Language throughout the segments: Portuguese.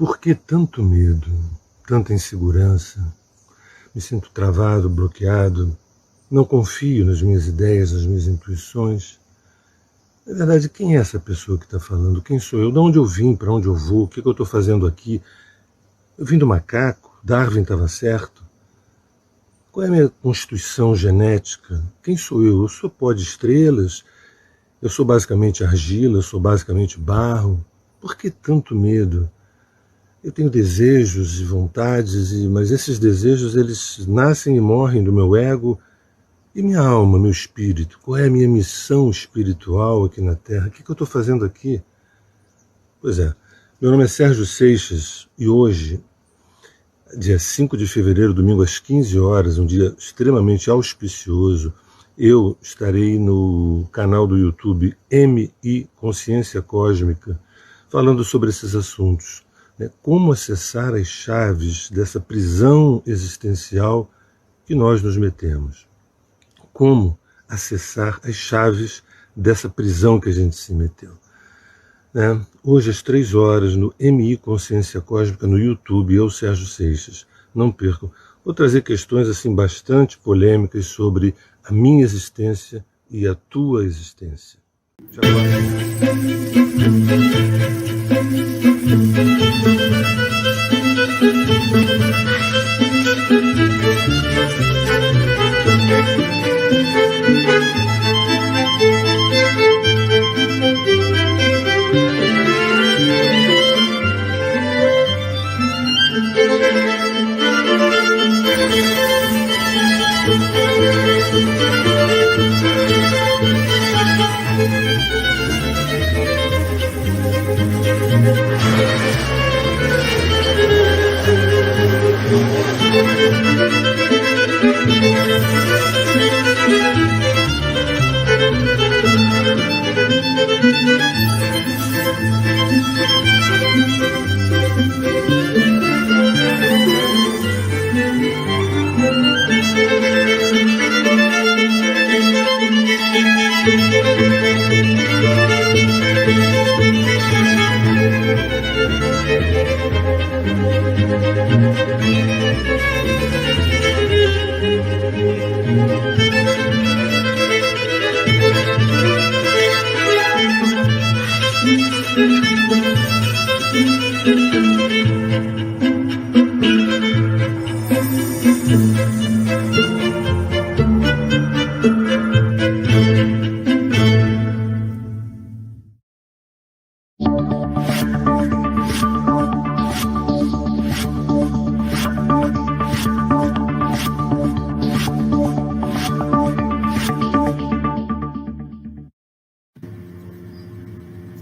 Por que tanto medo, tanta insegurança? Me sinto travado, bloqueado, não confio nas minhas ideias, nas minhas intuições. Na verdade, quem é essa pessoa que está falando? Quem sou eu? De onde eu vim? Para onde eu vou? O que eu estou fazendo aqui? Eu vim do macaco? Darwin estava certo? Qual é a minha constituição genética? Quem sou eu? Eu sou pó de estrelas? Eu sou basicamente argila? Eu sou basicamente barro? Por que tanto medo? Eu tenho desejos e vontades, mas esses desejos eles nascem e morrem do meu ego e minha alma, meu espírito. Qual é a minha missão espiritual aqui na Terra? O que eu estou fazendo aqui? Pois é, meu nome é Sérgio Seixas e hoje, dia 5 de fevereiro, domingo às 15 horas, um dia extremamente auspicioso, eu estarei no canal do YouTube MI Consciência Cósmica, falando sobre esses assuntos. Como acessar as chaves dessa prisão existencial que nós nos metemos. Como acessar as chaves dessa prisão que a gente se meteu. Hoje às 3 horas no MI Consciência Cósmica no YouTube, eu, Sérgio Seixas. Não percam. Vou trazer questões assim bastante polêmicas sobre a minha existência e a tua existência. Tchau.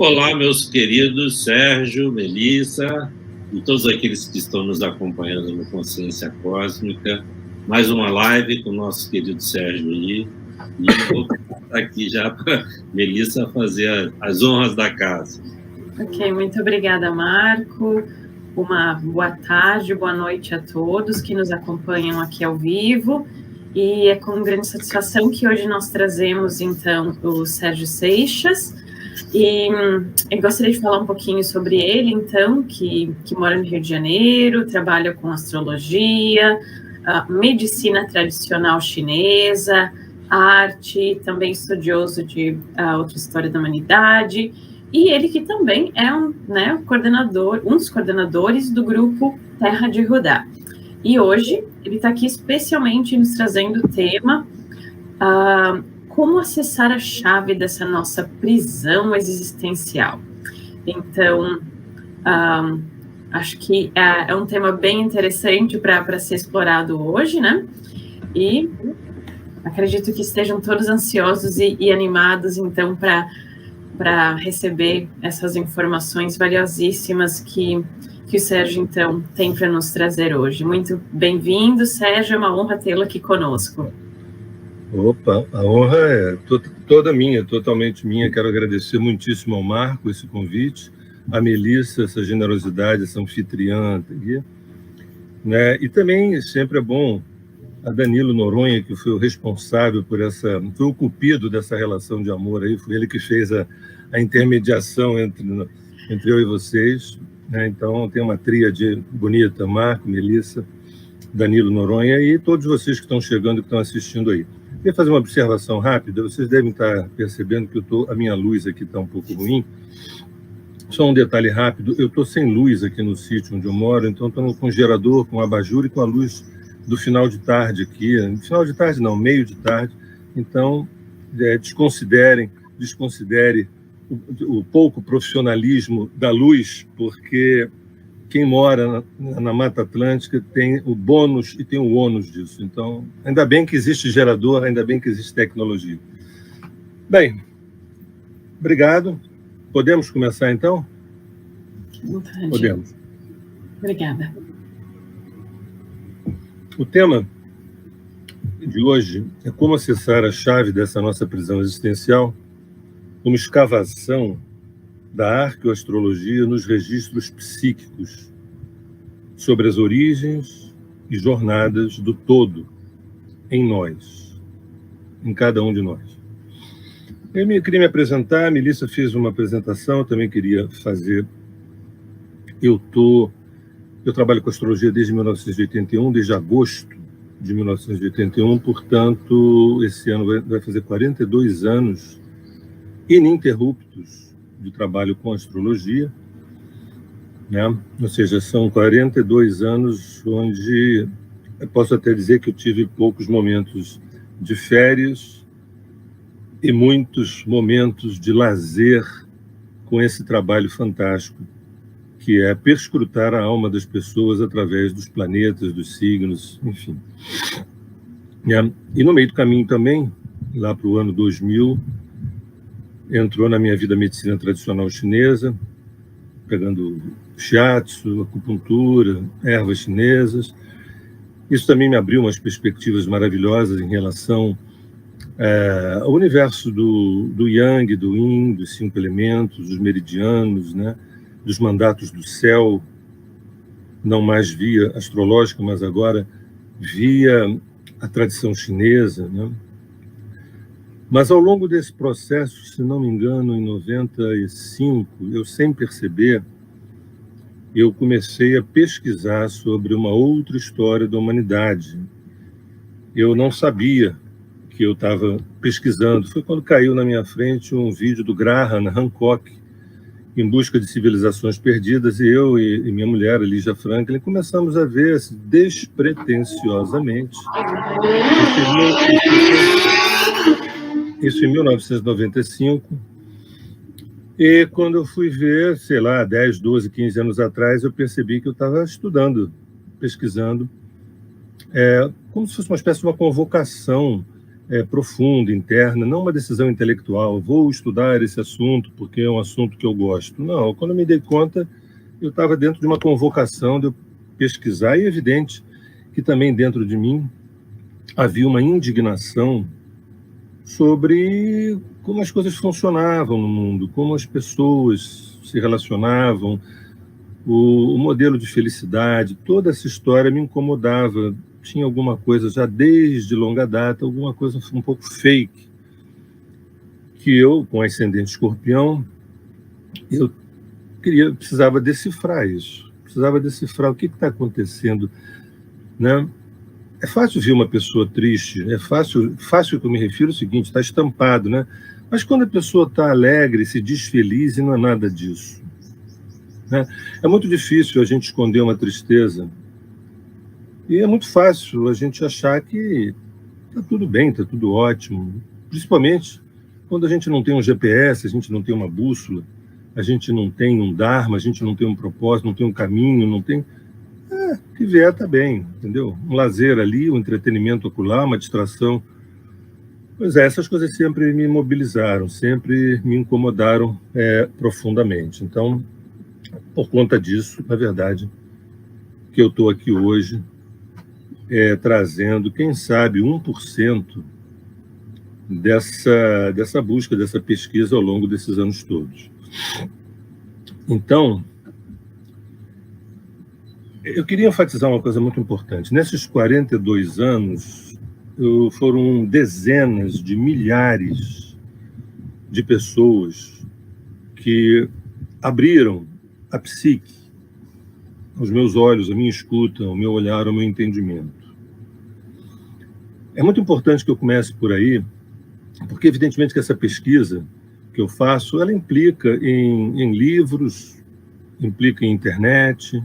Olá, meus queridos Sérgio, Melissa e todos aqueles que estão nos acompanhando no Consciência Cósmica. Mais uma live com o nosso querido Sérgio aí. E eu vou aqui já para Melissa fazer as honras da casa. Ok, muito obrigada, Marco. Uma boa tarde, boa noite a todos que nos acompanham aqui ao vivo. E é com grande satisfação que hoje nós trazemos, então, o Sérgio Seixas. E eu gostaria de falar um pouquinho sobre ele, então, que mora no Rio de Janeiro, trabalha com astrologia, medicina tradicional chinesa, arte, também estudioso de outra história da humanidade, e ele que também é um dos coordenadores do grupo Terra de Judá. E hoje ele está aqui especialmente nos trazendo o tema como acessar a chave dessa nossa prisão existencial. Então, acho que é um tema bem interessante para ser explorado hoje, né? E acredito que estejam todos ansiosos e animados, então, para receber essas informações valiosíssimas que o Sérgio, então, tem para nos trazer hoje. Muito bem-vindo, Sérgio, é uma honra tê-lo aqui conosco. Opa, a honra é toda minha, totalmente minha. Quero agradecer muitíssimo ao Marco esse convite, a Melissa, essa generosidade, essa anfitriã aqui, né? E também sempre é bom a Danilo Noronha, que foi o responsável por foi o cupido dessa relação de amor aí, foi ele que fez a intermediação entre eu e vocês. né? Então, tem uma tríade bonita, Marco, Melissa, Danilo Noronha e todos vocês que estão chegando e que estão assistindo aí. Queria fazer uma observação rápida. Vocês devem estar percebendo que a minha luz aqui está um pouco ruim. Só um detalhe rápido, eu estou sem luz aqui no sítio onde eu moro, então estou com um gerador, com um abajur e com a luz do final de tarde aqui. Final de tarde não, meio de tarde. Então, desconsidere o pouco profissionalismo da luz, porque quem mora na Mata Atlântica tem o bônus e tem o ônus disso. Então, ainda bem que existe gerador, ainda bem que existe tecnologia. Bem, obrigado. Podemos começar, então? Podemos. Obrigada. O tema de hoje é como acessar a chave dessa nossa prisão existencial, uma escavação da arqueoastrologia nos registros psíquicos sobre as origens e jornadas do todo em nós, em cada um de nós. Eu queria me apresentar, a Melissa fez uma apresentação, eu também queria fazer. Eu trabalho com astrologia desde 1981, desde agosto de 1981, portanto, esse ano vai fazer 42 anos ininterruptos de trabalho com astrologia, né? Ou seja, são 42 anos onde eu posso até dizer que eu tive poucos momentos de férias e muitos momentos de lazer com esse trabalho fantástico, que é perscrutar a alma das pessoas através dos planetas, dos signos, enfim. E no meio do caminho também, lá para o ano 2000, entrou na minha vida a medicina tradicional chinesa, pegando shiatsu, acupuntura, ervas chinesas. Isso também me abriu umas perspectivas maravilhosas em relação ao universo do Yang, do Yin, dos 5 elementos, dos meridianos, né, dos mandatos do céu, não mais via astrológica, mas agora via a tradição chinesa, né? Mas ao longo desse processo, se não me engano, em 95, eu sem perceber, eu comecei a pesquisar sobre uma outra história da humanidade. Eu não sabia que eu estava pesquisando. Foi quando caiu na minha frente um vídeo do Graham Hancock, Em Busca de Civilizações Perdidas, e eu e minha mulher, Lígia Franklin, começamos a ver assim, despretensiosamente. Isso em 1995. E quando eu fui ver, sei lá, 10, 12, 15 anos atrás, eu percebi que eu estava estudando, pesquisando, como se fosse uma espécie de uma convocação profunda, interna, não uma decisão intelectual. Vou estudar esse assunto porque é um assunto que eu gosto. Não, quando eu me dei conta, eu estava dentro de uma convocação de eu pesquisar, e é evidente que também dentro de mim havia uma indignação sobre como as coisas funcionavam no mundo, como as pessoas se relacionavam, o modelo de felicidade, toda essa história me incomodava. Tinha alguma coisa já desde longa data, alguma coisa um pouco fake, que eu, com ascendente escorpião, eu precisava decifrar isso, precisava decifrar o que está acontecendo, né? É fácil ver uma pessoa triste, é fácil que eu me refiro ao seguinte, está estampado, né? Mas quando a pessoa está alegre, se diz feliz, e não é nada disso, né? É muito difícil a gente esconder uma tristeza, e é muito fácil a gente achar que está tudo bem, está tudo ótimo, principalmente quando a gente não tem um GPS, a gente não tem uma bússola, a gente não tem um dharma, a gente não tem um propósito, não tem um caminho, não tem... que vier está bem, entendeu? Um lazer ali, um entretenimento acolá, uma distração. Pois é, essas coisas sempre me mobilizaram, sempre me incomodaram profundamente. Então, por conta disso, na verdade, que eu estou aqui hoje, trazendo, quem sabe, 1% dessa busca, dessa pesquisa ao longo desses anos todos. Então, eu queria enfatizar uma coisa muito importante. Nesses 42 anos, foram dezenas de milhares de pessoas que abriram a psique, aos meus olhos, à minha escuta, ao meu olhar, ao meu entendimento. É muito importante que eu comece por aí, porque evidentemente que essa pesquisa que eu faço, ela implica em livros, implica em internet,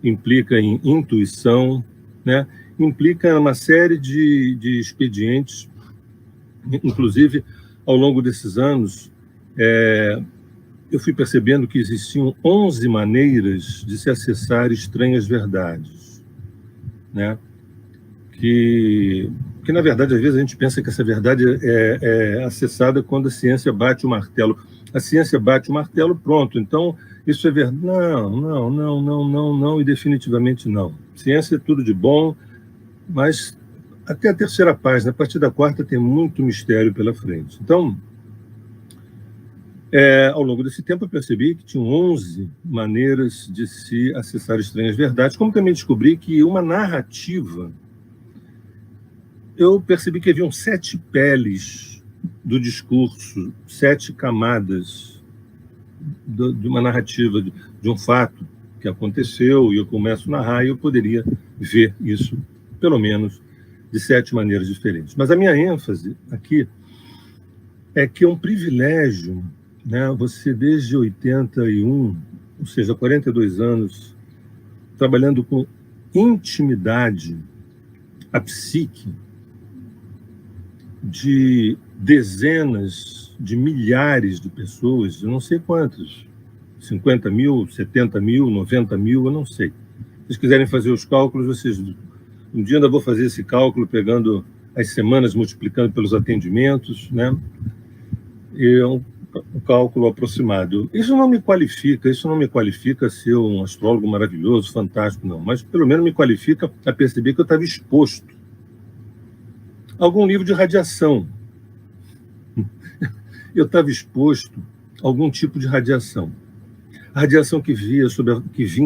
implica em intuição, né? Implica uma série de expedientes, inclusive, ao longo desses anos, eu fui percebendo que existiam 11 maneiras de se acessar estranhas verdades, né? Que na verdade, às vezes a gente pensa que essa verdade é acessada quando a ciência bate o martelo. A ciência bate o martelo, pronto, então isso é verdade. Não, e definitivamente não. Ciência é tudo de bom, mas até a terceira página, a partir da quarta, tem muito mistério pela frente. Então, ao longo desse tempo, eu percebi que tinham 11 maneiras de se acessar estranhas verdades, como também descobri que uma narrativa, eu percebi que haviam 7 peles do discurso, 7 camadas de uma narrativa, de um fato que aconteceu, e eu começo a narrar, e eu poderia ver isso, pelo menos, de 7 maneiras diferentes. Mas a minha ênfase aqui é que é um privilégio, né? Você, desde 81, ou seja, 42 anos, trabalhando com intimidade, a psique de dezenas de milhares de pessoas, eu não sei quantas, 50 mil, 70 mil, 90 mil, eu não sei. Se vocês quiserem fazer os cálculos, vocês... Um dia ainda vou fazer esse cálculo, pegando as semanas, multiplicando pelos atendimentos, né? E é um cálculo aproximado. Isso não me qualifica a ser um astrólogo maravilhoso, fantástico, não. Mas, pelo menos, me qualifica a perceber que eu estava exposto a algum nível de radiação. Eu estava exposto a algum tipo de radiação. A radiação que vinha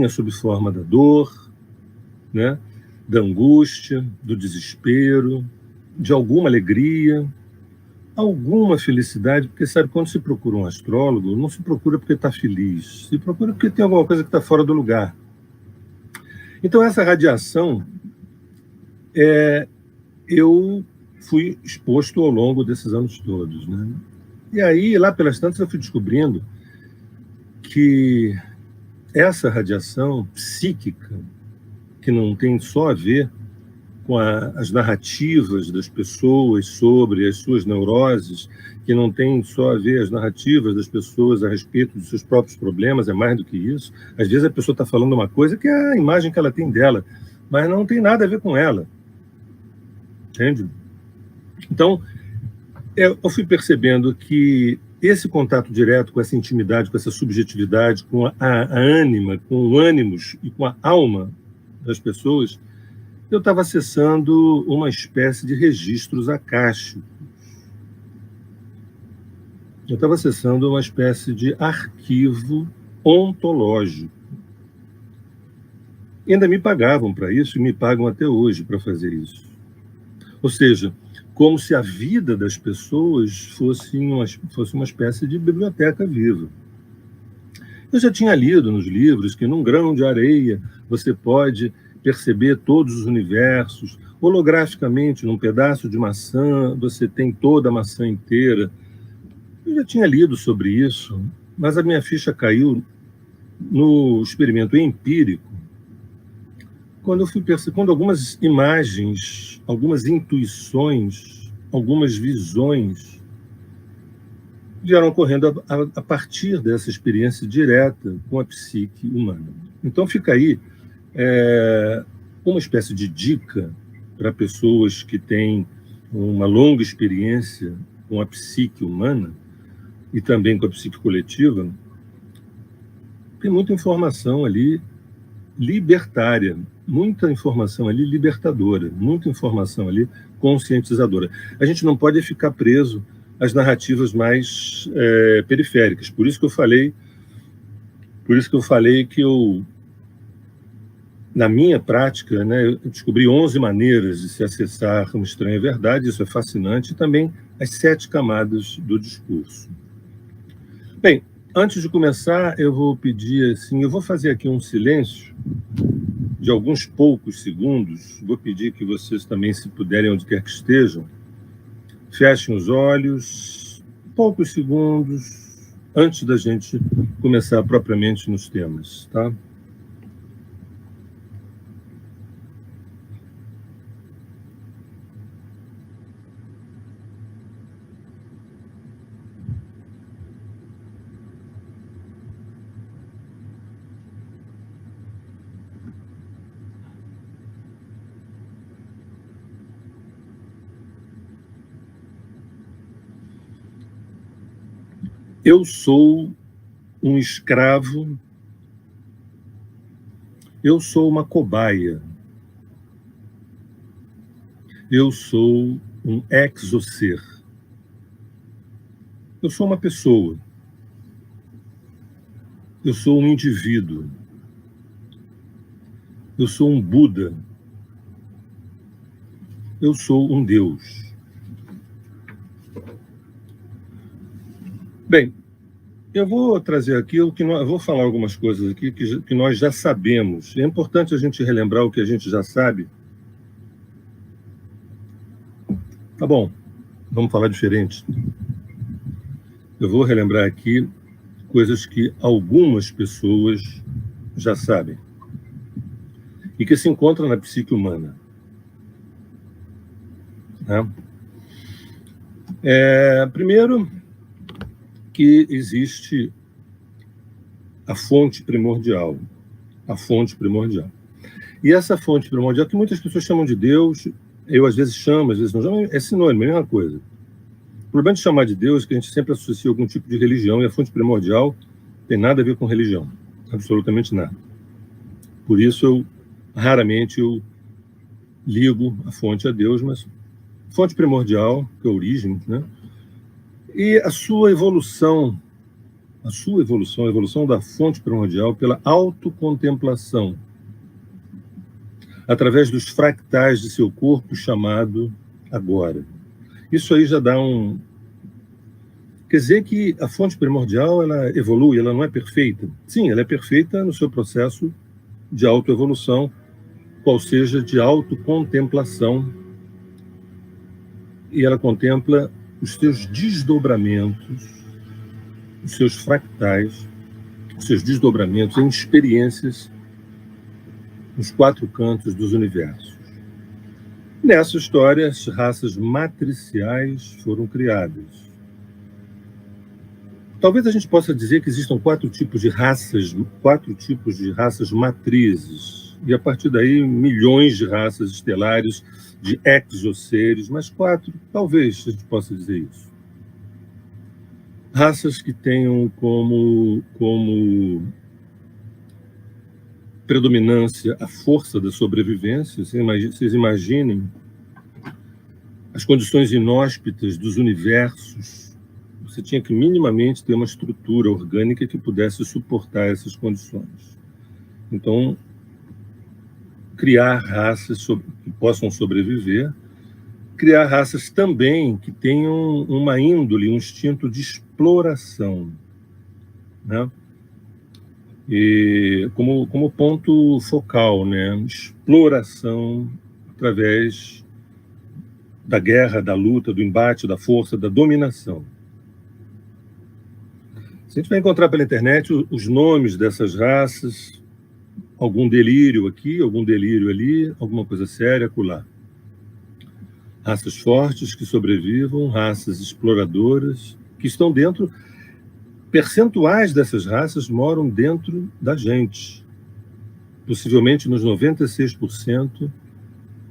sob forma da dor, né? Da angústia, do desespero, de alguma alegria, alguma felicidade, porque, sabe, quando se procura um astrólogo, não se procura porque está feliz, se procura porque tem alguma coisa que está fora do lugar. Então, essa radiação, eu fui exposto ao longo desses anos todos, né? E aí, lá pelas tantas, eu fui descobrindo que essa radiação psíquica, que não tem só a ver com as narrativas das pessoas sobre as suas neuroses, que não tem só a ver as narrativas das pessoas a respeito dos seus próprios problemas, é mais do que isso. Às vezes a pessoa está falando uma coisa que é a imagem que ela tem dela, mas não tem nada a ver com ela. Entende? Então, eu fui percebendo que esse contato direto com essa intimidade, com essa subjetividade, com a ânima, com o ânimos e com a alma das pessoas, eu estava acessando uma espécie de registros acásticos. Eu estava acessando uma espécie de arquivo ontológico. E ainda me pagavam para isso, e me pagam até hoje para fazer isso. Ou seja, como se a vida das pessoas fosse uma espécie de biblioteca viva. Eu já tinha lido nos livros que num grão de areia você pode perceber todos os universos. Holograficamente, num pedaço de maçã, você tem toda a maçã inteira. Eu já tinha lido sobre isso, mas a minha ficha caiu no experimento empírico, quando eu fui percebendo algumas imagens, algumas intuições, algumas visões vieram ocorrendo a partir dessa experiência direta com a psique humana. Então fica aí uma espécie de dica para pessoas que têm uma longa experiência com a psique humana e também com a psique coletiva. Tem muita informação ali libertária, muita informação ali libertadora, muita informação ali conscientizadora. A gente não pode ficar preso às narrativas mais periféricas. Por isso que eu falei que eu, na minha prática, né, eu descobri 11 maneiras de se acessar uma estranha verdade, isso é fascinante, e também as 7 camadas do discurso. Bem, antes de começar, eu vou pedir assim, eu vou fazer aqui um silêncio de alguns poucos segundos, vou pedir que vocês também, se puderem, onde quer que estejam, fechem os olhos, poucos segundos, antes da gente começar propriamente nos temas, tá? Eu sou um escravo, eu sou uma cobaia, eu sou um exocer, eu sou uma pessoa, eu sou um indivíduo, eu sou um Buda, eu sou um Deus. Bem, eu vou trazer aquilo que eu vou falar algumas coisas aqui que nós já sabemos. É importante a gente relembrar o que a gente já sabe. Tá bom, vamos falar diferente. Eu vou relembrar aqui coisas que algumas pessoas já sabem e que se encontram na psique humana. Né? Primeiro, que existe a fonte primordial. A fonte primordial. E essa fonte primordial, que muitas pessoas chamam de Deus, eu às vezes chamo, às vezes não chamo, é sinônimo, é a mesma coisa. O problema de chamar de Deus é que a gente sempre associa algum tipo de religião, e a fonte primordial tem nada a ver com religião. Absolutamente nada. Por isso, raramente eu ligo a fonte a Deus, mas fonte primordial, que é a origem, né? E a evolução da fonte primordial pela autocontemplação, através dos fractais de seu corpo chamado agora. Isso aí já dá um... Quer dizer que a fonte primordial, ela evolui, ela não é perfeita. Sim, ela é perfeita no seu processo de autoevolução, qual seja de autocontemplação, e ela contempla os seus desdobramentos, os seus fractais, os seus desdobramentos em experiências nos 4 cantos dos universos. Nessa história, as raças matriciais foram criadas. Talvez a gente possa dizer que existam 4 tipos de raças matrizes, e a partir daí milhões de raças estelares, de exoseres, mas 4, talvez a gente possa dizer isso. Raças que tenham como predominância a força da sobrevivência. Vocês imaginem as condições inóspitas dos universos. Você tinha que minimamente ter uma estrutura orgânica que pudesse suportar essas condições. Então, criar raças que possam sobreviver, criar raças também que tenham uma índole, um instinto de exploração, né? E como ponto focal, né? Exploração através da guerra, da luta, do embate, da força, da dominação. Se a gente vai encontrar pela internet os nomes dessas raças, algum delírio aqui, algum delírio ali, alguma coisa séria acolá. Raças fortes que sobrevivam, raças exploradoras que estão dentro. Percentuais dessas raças moram dentro da gente, possivelmente nos 96%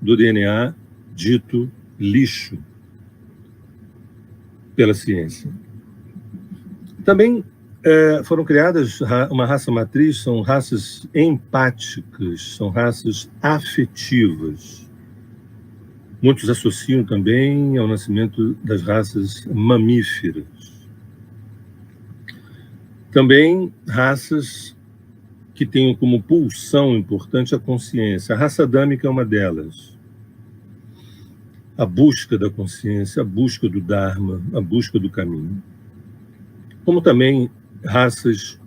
do DNA dito lixo pela ciência. Também foram criadas uma raça matriz, são raças empáticas, são raças afetivas. Muitos associam também ao nascimento das raças mamíferas. Também raças que tenham como pulsão importante a consciência. A raça adâmica é uma delas. A busca da consciência, a busca do Dharma, a busca do caminho. Como também raças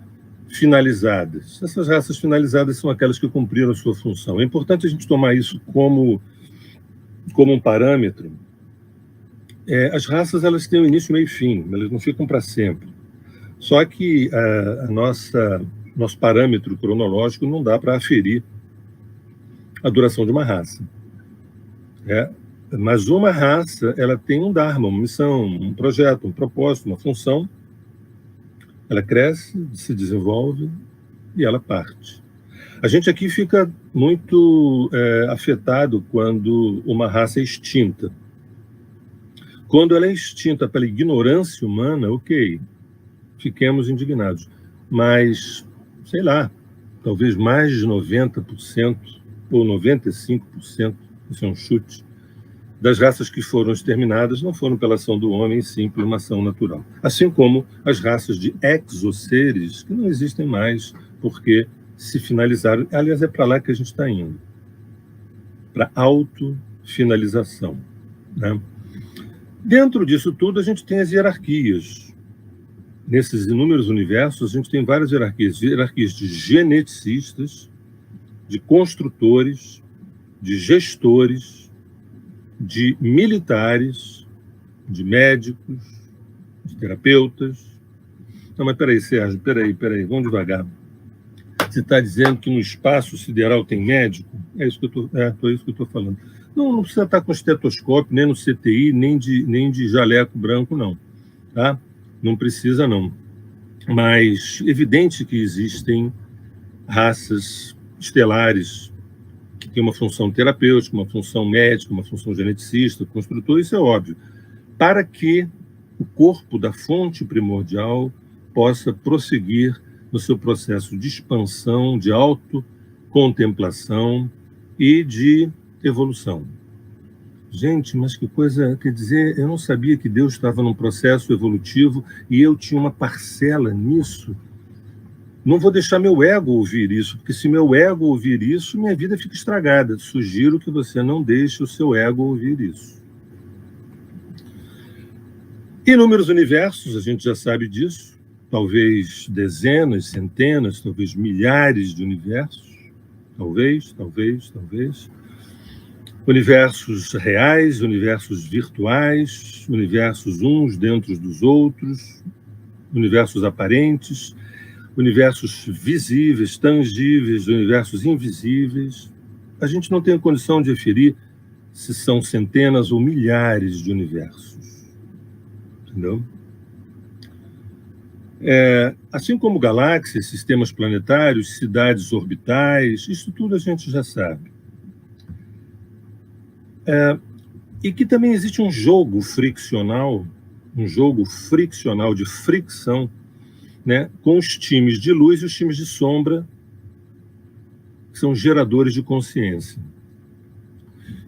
finalizadas. Essas raças finalizadas são aquelas que cumpriram a sua função. É importante a gente tomar isso como um parâmetro. As raças, elas têm um início, meio e fim, elas não ficam para sempre. Só que nosso parâmetro cronológico não dá para aferir a duração de uma raça. Mas uma raça, ela tem um dharma, uma missão, um projeto, um propósito, uma função. Ela cresce, se desenvolve e ela parte. A gente aqui fica muito afetado quando uma raça é extinta. Quando ela é extinta pela ignorância humana, ok, fiquemos indignados. Mas, sei lá, talvez mais de 90% ou 95%, isso é um chute, das raças que foram exterminadas não foram pela ação do homem, sim por uma ação natural. Assim como as raças de exoseres, que não existem mais, porque se finalizaram. Aliás, é para lá que a gente está indo, para autofinalização, né? Dentro disso tudo, a gente tem as hierarquias. Nesses inúmeros universos, a gente tem várias hierarquias. Hierarquias de geneticistas, de construtores, de gestores, de militares, de médicos, de terapeutas. Não, mas peraí, Sérgio, peraí, vamos devagar. Você está dizendo que no espaço sideral tem médico? É isso que eu estou falando. Não precisa estar com estetoscópio, nem no CTI, nem de jaleco branco, não. Tá? Não precisa, não. Mas é evidente que existem raças estelares que têm uma função terapêutica, uma função médica, uma função geneticista, construtor, isso é óbvio. Para que o corpo da fonte primordial possa prosseguir no seu processo de expansão, de autocontemplação e de evolução. Gente, mas que coisa, quer dizer, eu não sabia que Deus estava num processo evolutivo e eu tinha uma parcela nisso. Não vou deixar meu ego ouvir isso, porque se meu ego ouvir isso, minha vida fica estragada. Sugiro que você não deixe o seu ego ouvir isso. Inúmeros universos, a gente já sabe disso, talvez dezenas, centenas, talvez milhares de universos, talvez. Universos reais, universos virtuais, universos uns dentro dos outros, universos aparentes, universos visíveis, tangíveis, universos invisíveis. A gente não tem a condição de aferir se são centenas ou milhares de universos. Entendeu? Assim como galáxias, sistemas planetários, cidades orbitais, isso tudo a gente já sabe. E que também existe um jogo friccional de fricção, né, com os times de luz e os times de sombra, que são geradores de consciência.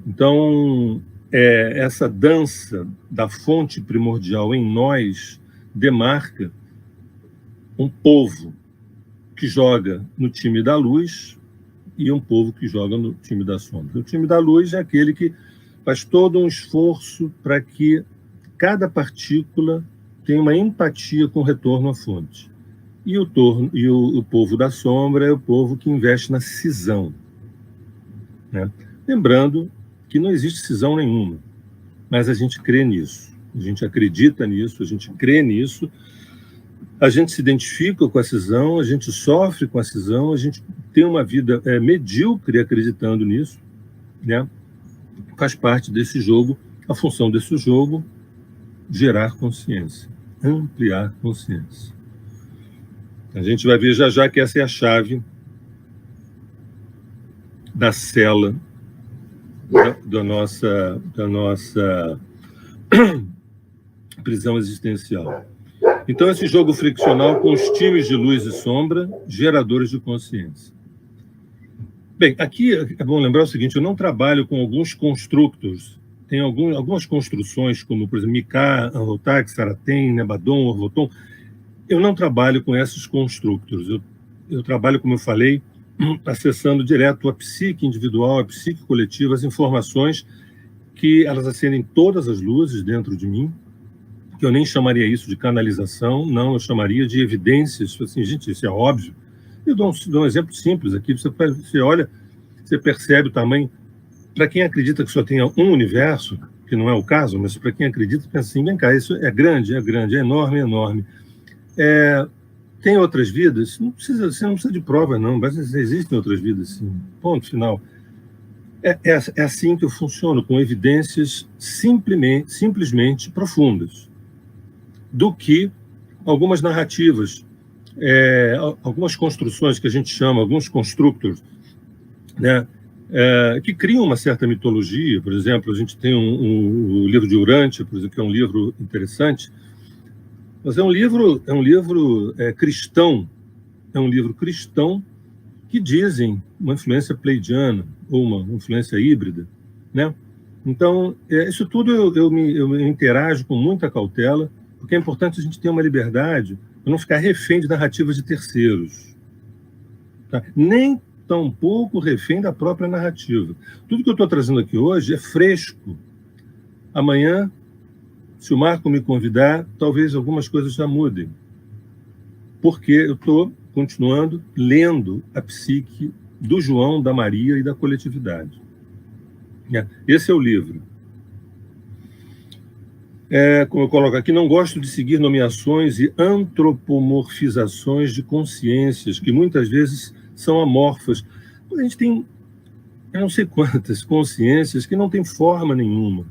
Então, essa dança da fonte primordial em nós demarca um povo que joga no time da luz e um povo que joga no time da sombra. O time da luz é aquele que faz todo um esforço para que cada partícula tenha uma empatia com o retorno à fonte. E o povo da sombra é o povo que investe na cisão, né? Lembrando que não existe cisão nenhuma, mas a gente crê nisso, a gente acredita nisso, a gente crê nisso, a gente se identifica com a cisão, a gente sofre com a cisão, a gente tem uma vida medíocre acreditando nisso, né? Faz parte desse jogo, a função desse jogo, gerar consciência, ampliar consciência. A gente vai ver já que essa é a chave da cela da nossa prisão existencial. Então, esse jogo friccional com os times de luz e sombra, geradores de consciência. Bem, aqui é bom lembrar o seguinte, eu não trabalho com alguns constructors. Tem algumas construções, como, por exemplo, Miká, Anrotak, Saraten, Nebadon, Orvoton. Eu não trabalho com esses constructors. Eu trabalho, como eu falei, acessando direto a psique individual, a psique coletiva, as informações que elas acendem todas as luzes dentro de mim, que eu nem chamaria isso de canalização, não, eu chamaria de evidências. Assim, gente, isso é óbvio. Eu dou um exemplo simples aqui. Você olha, você percebe o tamanho. Para quem acredita que só tenha um universo, que não é o caso, mas para quem acredita, pensa assim, vem cá, isso é grande, é enorme, é enorme. Tem outras vidas? Você não precisa de prova, não, mas existem outras vidas, sim. Ponto final. É assim que eu funciono, com evidências simplesmente profundas, do que algumas narrativas, algumas construções que a gente chama, alguns constructors, né, que criam uma certa mitologia. Por exemplo, a gente tem o livro de Urantia, por exemplo, que é um livro interessante, mas é um livro cristão, que dizem uma influência pleidiana ou uma influência híbrida, né? Então, isso tudo eu me interajo com muita cautela, porque é importante a gente ter uma liberdade para não ficar refém de narrativas de terceiros, tá? Nem tampouco refém da própria narrativa. Tudo que eu estou trazendo aqui hoje é fresco. Amanhã, se o Marco me convidar, talvez algumas coisas já mudem, porque eu estou continuando lendo a psique do João, da Maria e da coletividade. Esse é o livro. Como eu coloco aqui, não gosto de seguir nomeações e antropomorfizações de consciências, que muitas vezes são amorfas. A gente tem, eu não sei quantas consciências que não têm forma nenhuma.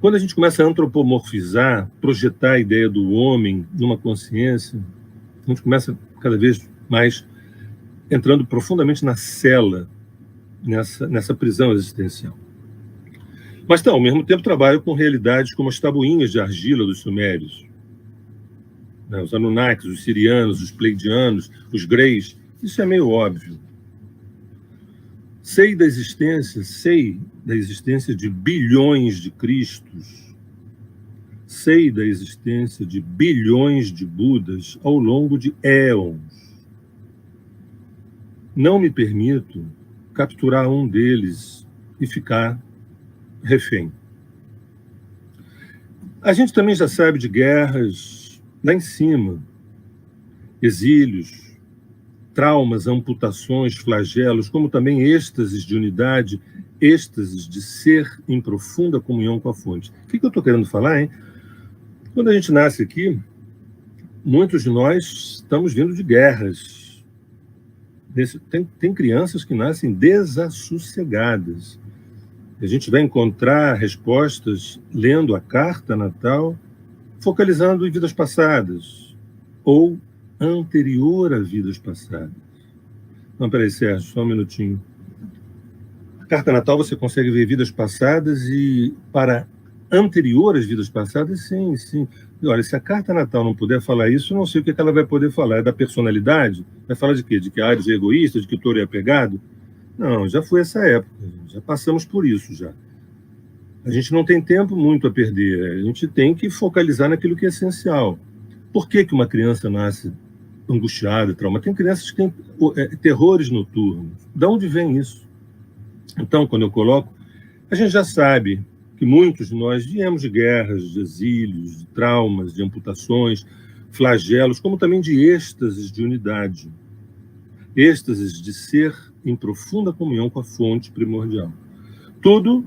Quando a gente começa a antropomorfizar, projetar a ideia do homem numa consciência, a gente começa cada vez mais entrando profundamente na cela, nessa prisão existencial. Mas, ao mesmo tempo, trabalho com realidades como as tabuinhas de argila dos sumérios, né? Os Anunnakis, os sirianos, os pleidianos, os greys. Isso é meio óbvio. Sei da existência de bilhões de Cristos, sei da existência de bilhões de Budas ao longo de éons. Não me permito capturar um deles e ficar refém. A gente também já sabe de guerras lá em cima, exílios, traumas, amputações, flagelos, como também êxtases de unidade, êxtases de ser em profunda comunhão com a fonte. O que eu estou querendo falar, hein? Quando a gente nasce aqui, muitos de nós estamos vindo de guerras. Tem crianças que nascem desassossegadas. A gente vai encontrar respostas lendo a carta natal, focalizando em vidas passadas, ou anterior a vidas passadas. Não, peraí, Sérgio, só um minutinho. A carta natal você consegue ver vidas passadas e para anterior às vidas passadas, sim, sim. Olha, se a carta natal não puder falar isso, eu não sei o que ela vai poder falar. É da personalidade? Vai falar de quê? De que Áries é egoísta, de que Touro é apegado? Não, já foi essa época, já passamos por isso já. A gente não tem tempo muito a perder, a gente tem que focalizar naquilo que é essencial. Por que uma criança nasce angustiada, trauma? Tem crianças que têm terrores noturnos. De onde vem isso? Então, quando eu coloco, a gente já sabe que muitos de nós viemos de guerras, de exílios, de traumas, de amputações, flagelos, como também de êxtases de unidade. Êxtases de ser em profunda comunhão com a fonte primordial. Tudo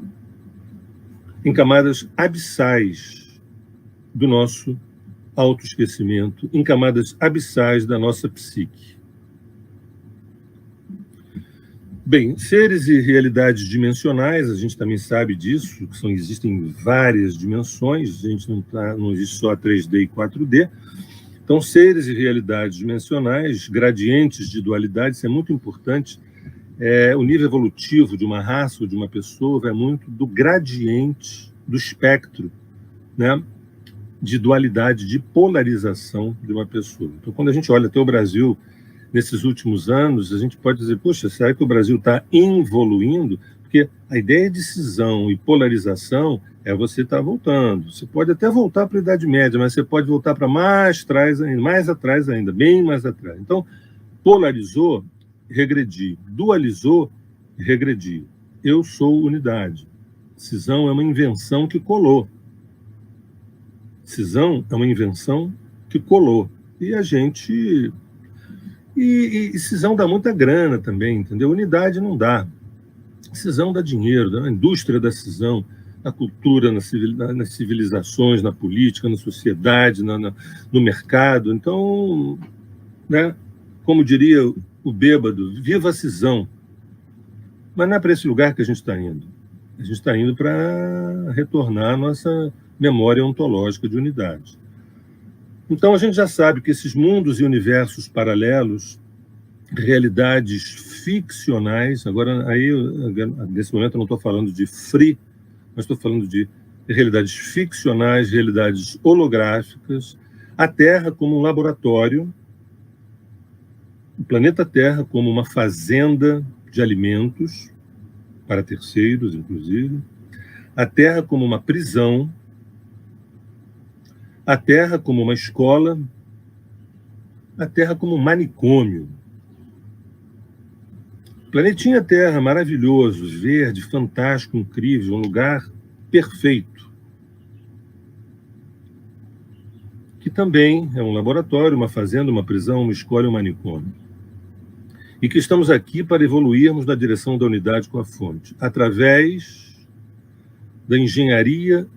em camadas abissais do nosso autoesquecimento, em camadas abissais da nossa psique. Bem, seres e realidades dimensionais, a gente também sabe disso, que existem várias dimensões, a gente não existe só 3D e 4D. Então, seres e realidades dimensionais, gradientes de dualidade, isso é muito importante. O nível evolutivo de uma raça ou de uma pessoa vai muito do gradiente, do espectro, né, de dualidade, de polarização de uma pessoa. Então, quando a gente olha até o Brasil, nesses últimos anos, a gente pode dizer, poxa, será que o Brasil está evoluindo? Porque a ideia de cisão e polarização é você estar voltando. Você pode até voltar para a Idade Média, mas você pode voltar para mais atrás ainda, bem mais atrás. Então, polarizou, regredi. Dualizou, regredi. Eu sou unidade. Cisão é uma invenção que colou. Cisão é uma invenção que colou. E a gente... E cisão dá muita grana também, entendeu? Unidade não dá. Cisão dá dinheiro, dá a indústria da cisão, na cultura, nas civilizações, na política, na sociedade, no mercado. Então, né, como diria o bêbado, viva a cisão. Mas não é para esse lugar que a gente está indo. A gente está indo para retornar a nossa memória ontológica de unidade. Então, a gente já sabe que esses mundos e universos paralelos, realidades ficcionais, agora, aí, nesse momento, eu não estou falando de free, mas estou falando de realidades ficcionais, realidades holográficas, a Terra como um laboratório, o planeta Terra como uma fazenda de alimentos, para terceiros, inclusive, a Terra como uma prisão, a Terra como uma escola, a Terra como um manicômio. Planetinha Terra, maravilhoso, verde, fantástico, incrível, um lugar perfeito. Que também é um laboratório, uma fazenda, uma prisão, uma escola e um manicômio. E que estamos aqui para evoluirmos na direção da unidade com a fonte, através da engenharia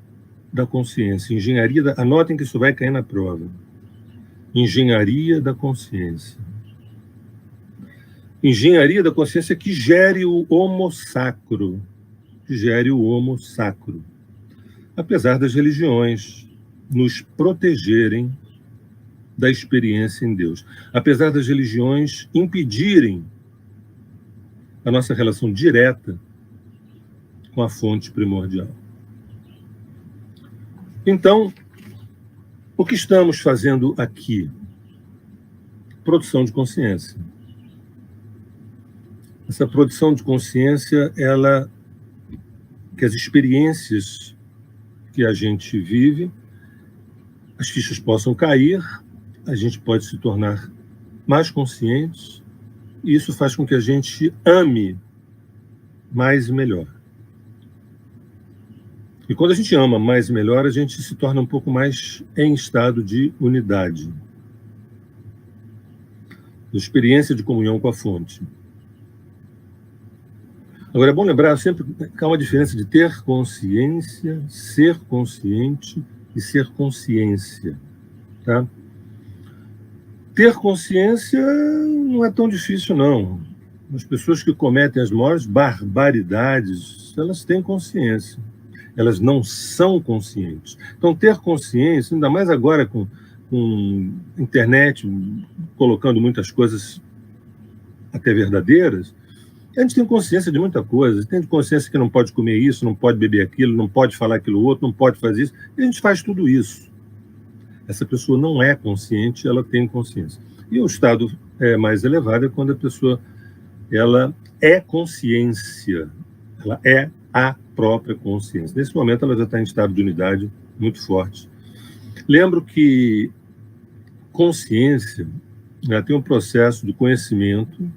da consciência. Anotem que isso vai cair na prova. Engenharia da consciência. Engenharia da consciência que gere o homo sacro. Que gere o homo sacro. Apesar das religiões nos protegerem da experiência em Deus. Apesar das religiões impedirem a nossa relação direta com a fonte primordial. Então, o que estamos fazendo aqui? Produção de consciência. Essa produção de consciência, que as experiências que a gente vive, as fichas possam cair, a gente pode se tornar mais conscientes, e isso faz com que a gente ame mais e melhor. E quando a gente ama mais e melhor, a gente se torna um pouco mais em estado de unidade. De experiência de comunhão com a fonte. Agora, é bom lembrar sempre que há uma diferença de ter consciência, ser consciente e ser consciência. Tá? Ter consciência não é tão difícil, não. As pessoas que cometem as maiores barbaridades, elas têm consciência. Elas não são conscientes. Então, ter consciência, ainda mais agora com internet, colocando muitas coisas até verdadeiras, a gente tem consciência de muita coisa. Tem consciência que não pode comer isso, não pode beber aquilo, não pode falar aquilo outro, não pode fazer isso. E a gente faz tudo isso. Essa pessoa não é consciente, ela tem consciência. E o estado mais elevado é quando a pessoa ela é consciência. Ela é a própria consciência. Nesse momento, ela já está em estado de unidade muito forte. Lembro que consciência tem um processo de conhecimento.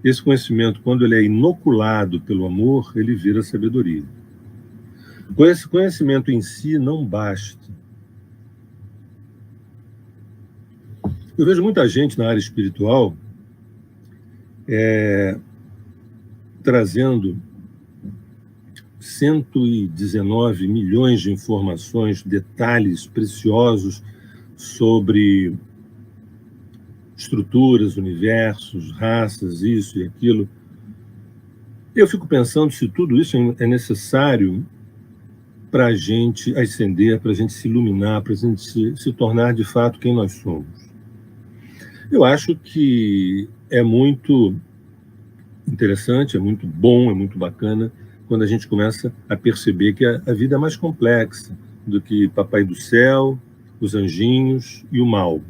Esse conhecimento, quando ele é inoculado pelo amor, ele vira sabedoria. Esse conhecimento em si não basta. Eu vejo muita gente na área espiritual trazendo 119 milhões de informações, detalhes preciosos sobre estruturas, universos, raças, isso e aquilo. Eu fico pensando se tudo isso é necessário para a gente ascender, para a gente se iluminar, para a gente se tornar de fato quem nós somos. Eu acho que é muito interessante, é muito bom, é muito bacana quando a gente começa a perceber que a vida é mais complexa do que Papai do Céu, os anjinhos e o mal.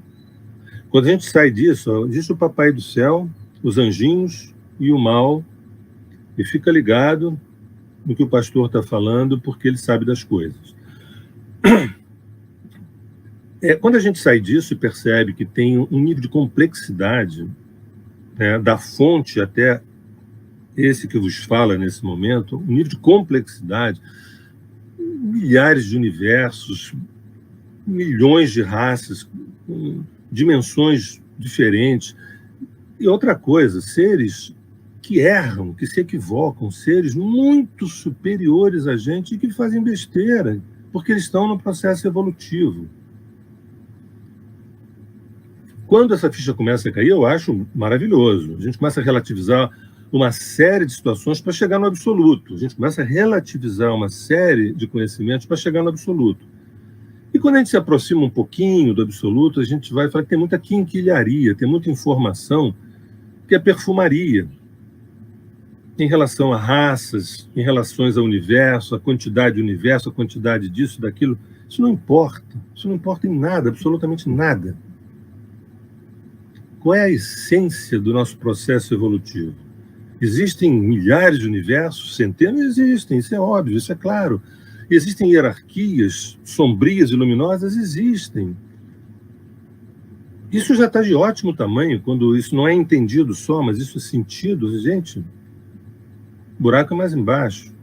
Quando a gente sai disso, existe o Papai do Céu, os anjinhos e o mal, e fica ligado no que o pastor está falando, porque ele sabe das coisas. Quando a gente sai disso e percebe que tem um nível de complexidade, da fonte até esse que vos fala nesse momento, um nível de complexidade, milhares de universos, milhões de raças, com dimensões diferentes. E outra coisa, seres que erram, que se equivocam, seres muito superiores a gente e que fazem besteira, porque eles estão no processo evolutivo. Quando essa ficha começa a cair, eu acho maravilhoso. A gente começa a relativizar uma série de situações para chegar no absoluto. A gente começa a relativizar uma série de conhecimentos para chegar no absoluto. E quando a gente se aproxima um pouquinho do absoluto, a gente vai falar que tem muita quinquilharia, tem muita informação que é perfumaria em relação a raças, em relação ao universo, a quantidade do universo, a quantidade disso, daquilo. Isso não importa em nada, absolutamente nada. Qual é a essência do nosso processo evolutivo? Existem milhares de universos, centenas existem, isso é óbvio, isso é claro. Existem hierarquias sombrias e luminosas, existem. Isso já está de ótimo tamanho, quando isso não é entendido só, mas isso é sentido, gente. O buraco é mais embaixo.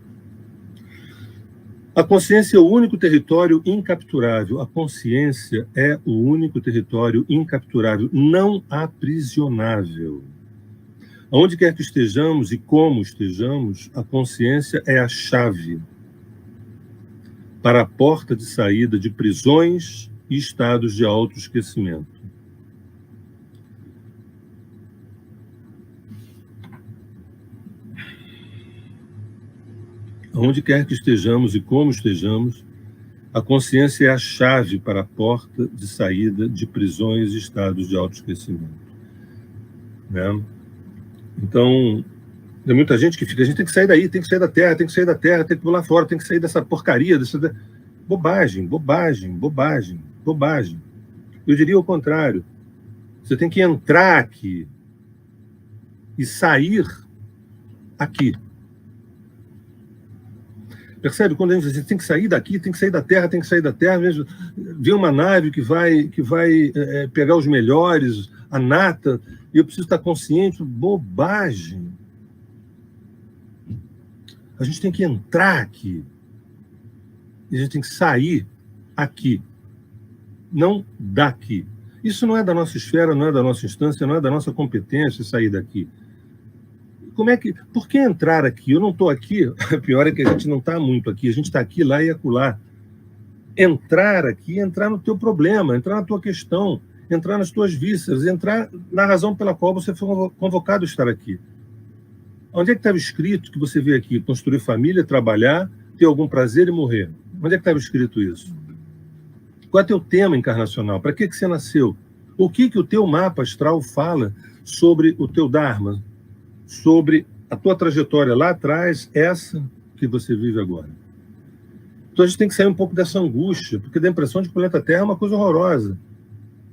A consciência é o único território incapturável. A consciência é o único território incapturável, não aprisionável. Onde quer que estejamos e como estejamos, a consciência é a chave para a porta de saída de prisões e estados de autoesquecimento. Onde quer que estejamos e como estejamos, a consciência é a chave para a porta de saída de prisões e estados de autoesquecimento. Né? Então, tem muita gente que fica, a gente tem que sair daí, tem que sair da Terra, tem que sair da Terra, tem que pular fora, tem que sair dessa porcaria, dessa... Bobagem, bobagem, bobagem, bobagem. Eu diria o contrário. Você tem que entrar aqui e sair aqui. Percebe? Quando a gente diz, tem que sair daqui, tem que sair da Terra, tem que sair da Terra, vê uma nave que vai pegar os melhores, a nata, e eu preciso estar consciente. Bobagem. A gente tem que entrar aqui. E a gente tem que sair aqui. Não daqui. Isso não é da nossa esfera, não é da nossa instância, não é da nossa competência sair daqui. Por que entrar aqui? Eu não estou aqui, a pior é que a gente não está muito aqui, a gente está aqui, lá e acolá. Entrar aqui, entrar no teu problema, entrar na tua questão, entrar nas tuas vísceras, entrar na razão pela qual você foi convocado a estar aqui. Onde é que estava escrito que você veio aqui construir família, trabalhar, ter algum prazer e morrer? Onde é que estava escrito isso? Qual é o teu tema encarnacional? Para que você nasceu? O que o teu mapa astral fala sobre o teu Dharma? Sobre a tua trajetória lá atrás, essa que você vive agora. Então a gente tem que sair um pouco dessa angústia, porque dá a impressão de que o planeta Terra é uma coisa horrorosa.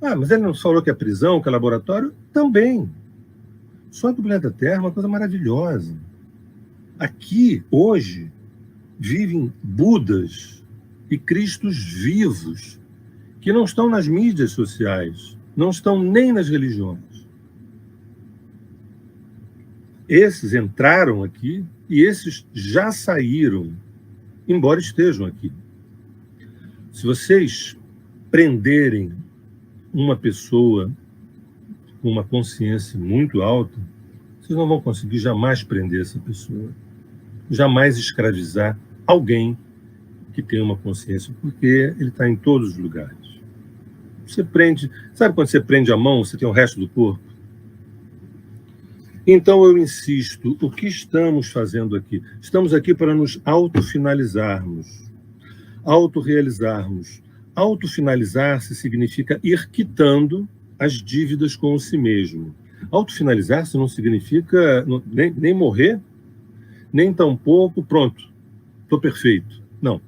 Ah, mas ele não falou que é prisão, que é laboratório? Também. Só que o planeta Terra é uma coisa maravilhosa. Aqui, hoje, vivem Budas e Cristos vivos, que não estão nas mídias sociais, não estão nem nas religiões. Esses entraram aqui e esses já saíram, embora estejam aqui. Se vocês prenderem uma pessoa com uma consciência muito alta, vocês não vão conseguir jamais prender essa pessoa, jamais escravizar alguém que tem uma consciência, porque ele está em todos os lugares. Você prende, sabe quando você prende a mão, você tem o resto do corpo? Então eu insisto, o que estamos fazendo aqui? Estamos aqui para nos autofinalizarmos, autorrealizarmos. Autofinalizar-se significa ir quitando as dívidas com si mesmo. Autofinalizar-se não significa nem morrer, nem tampouco, pronto, estou perfeito. Não.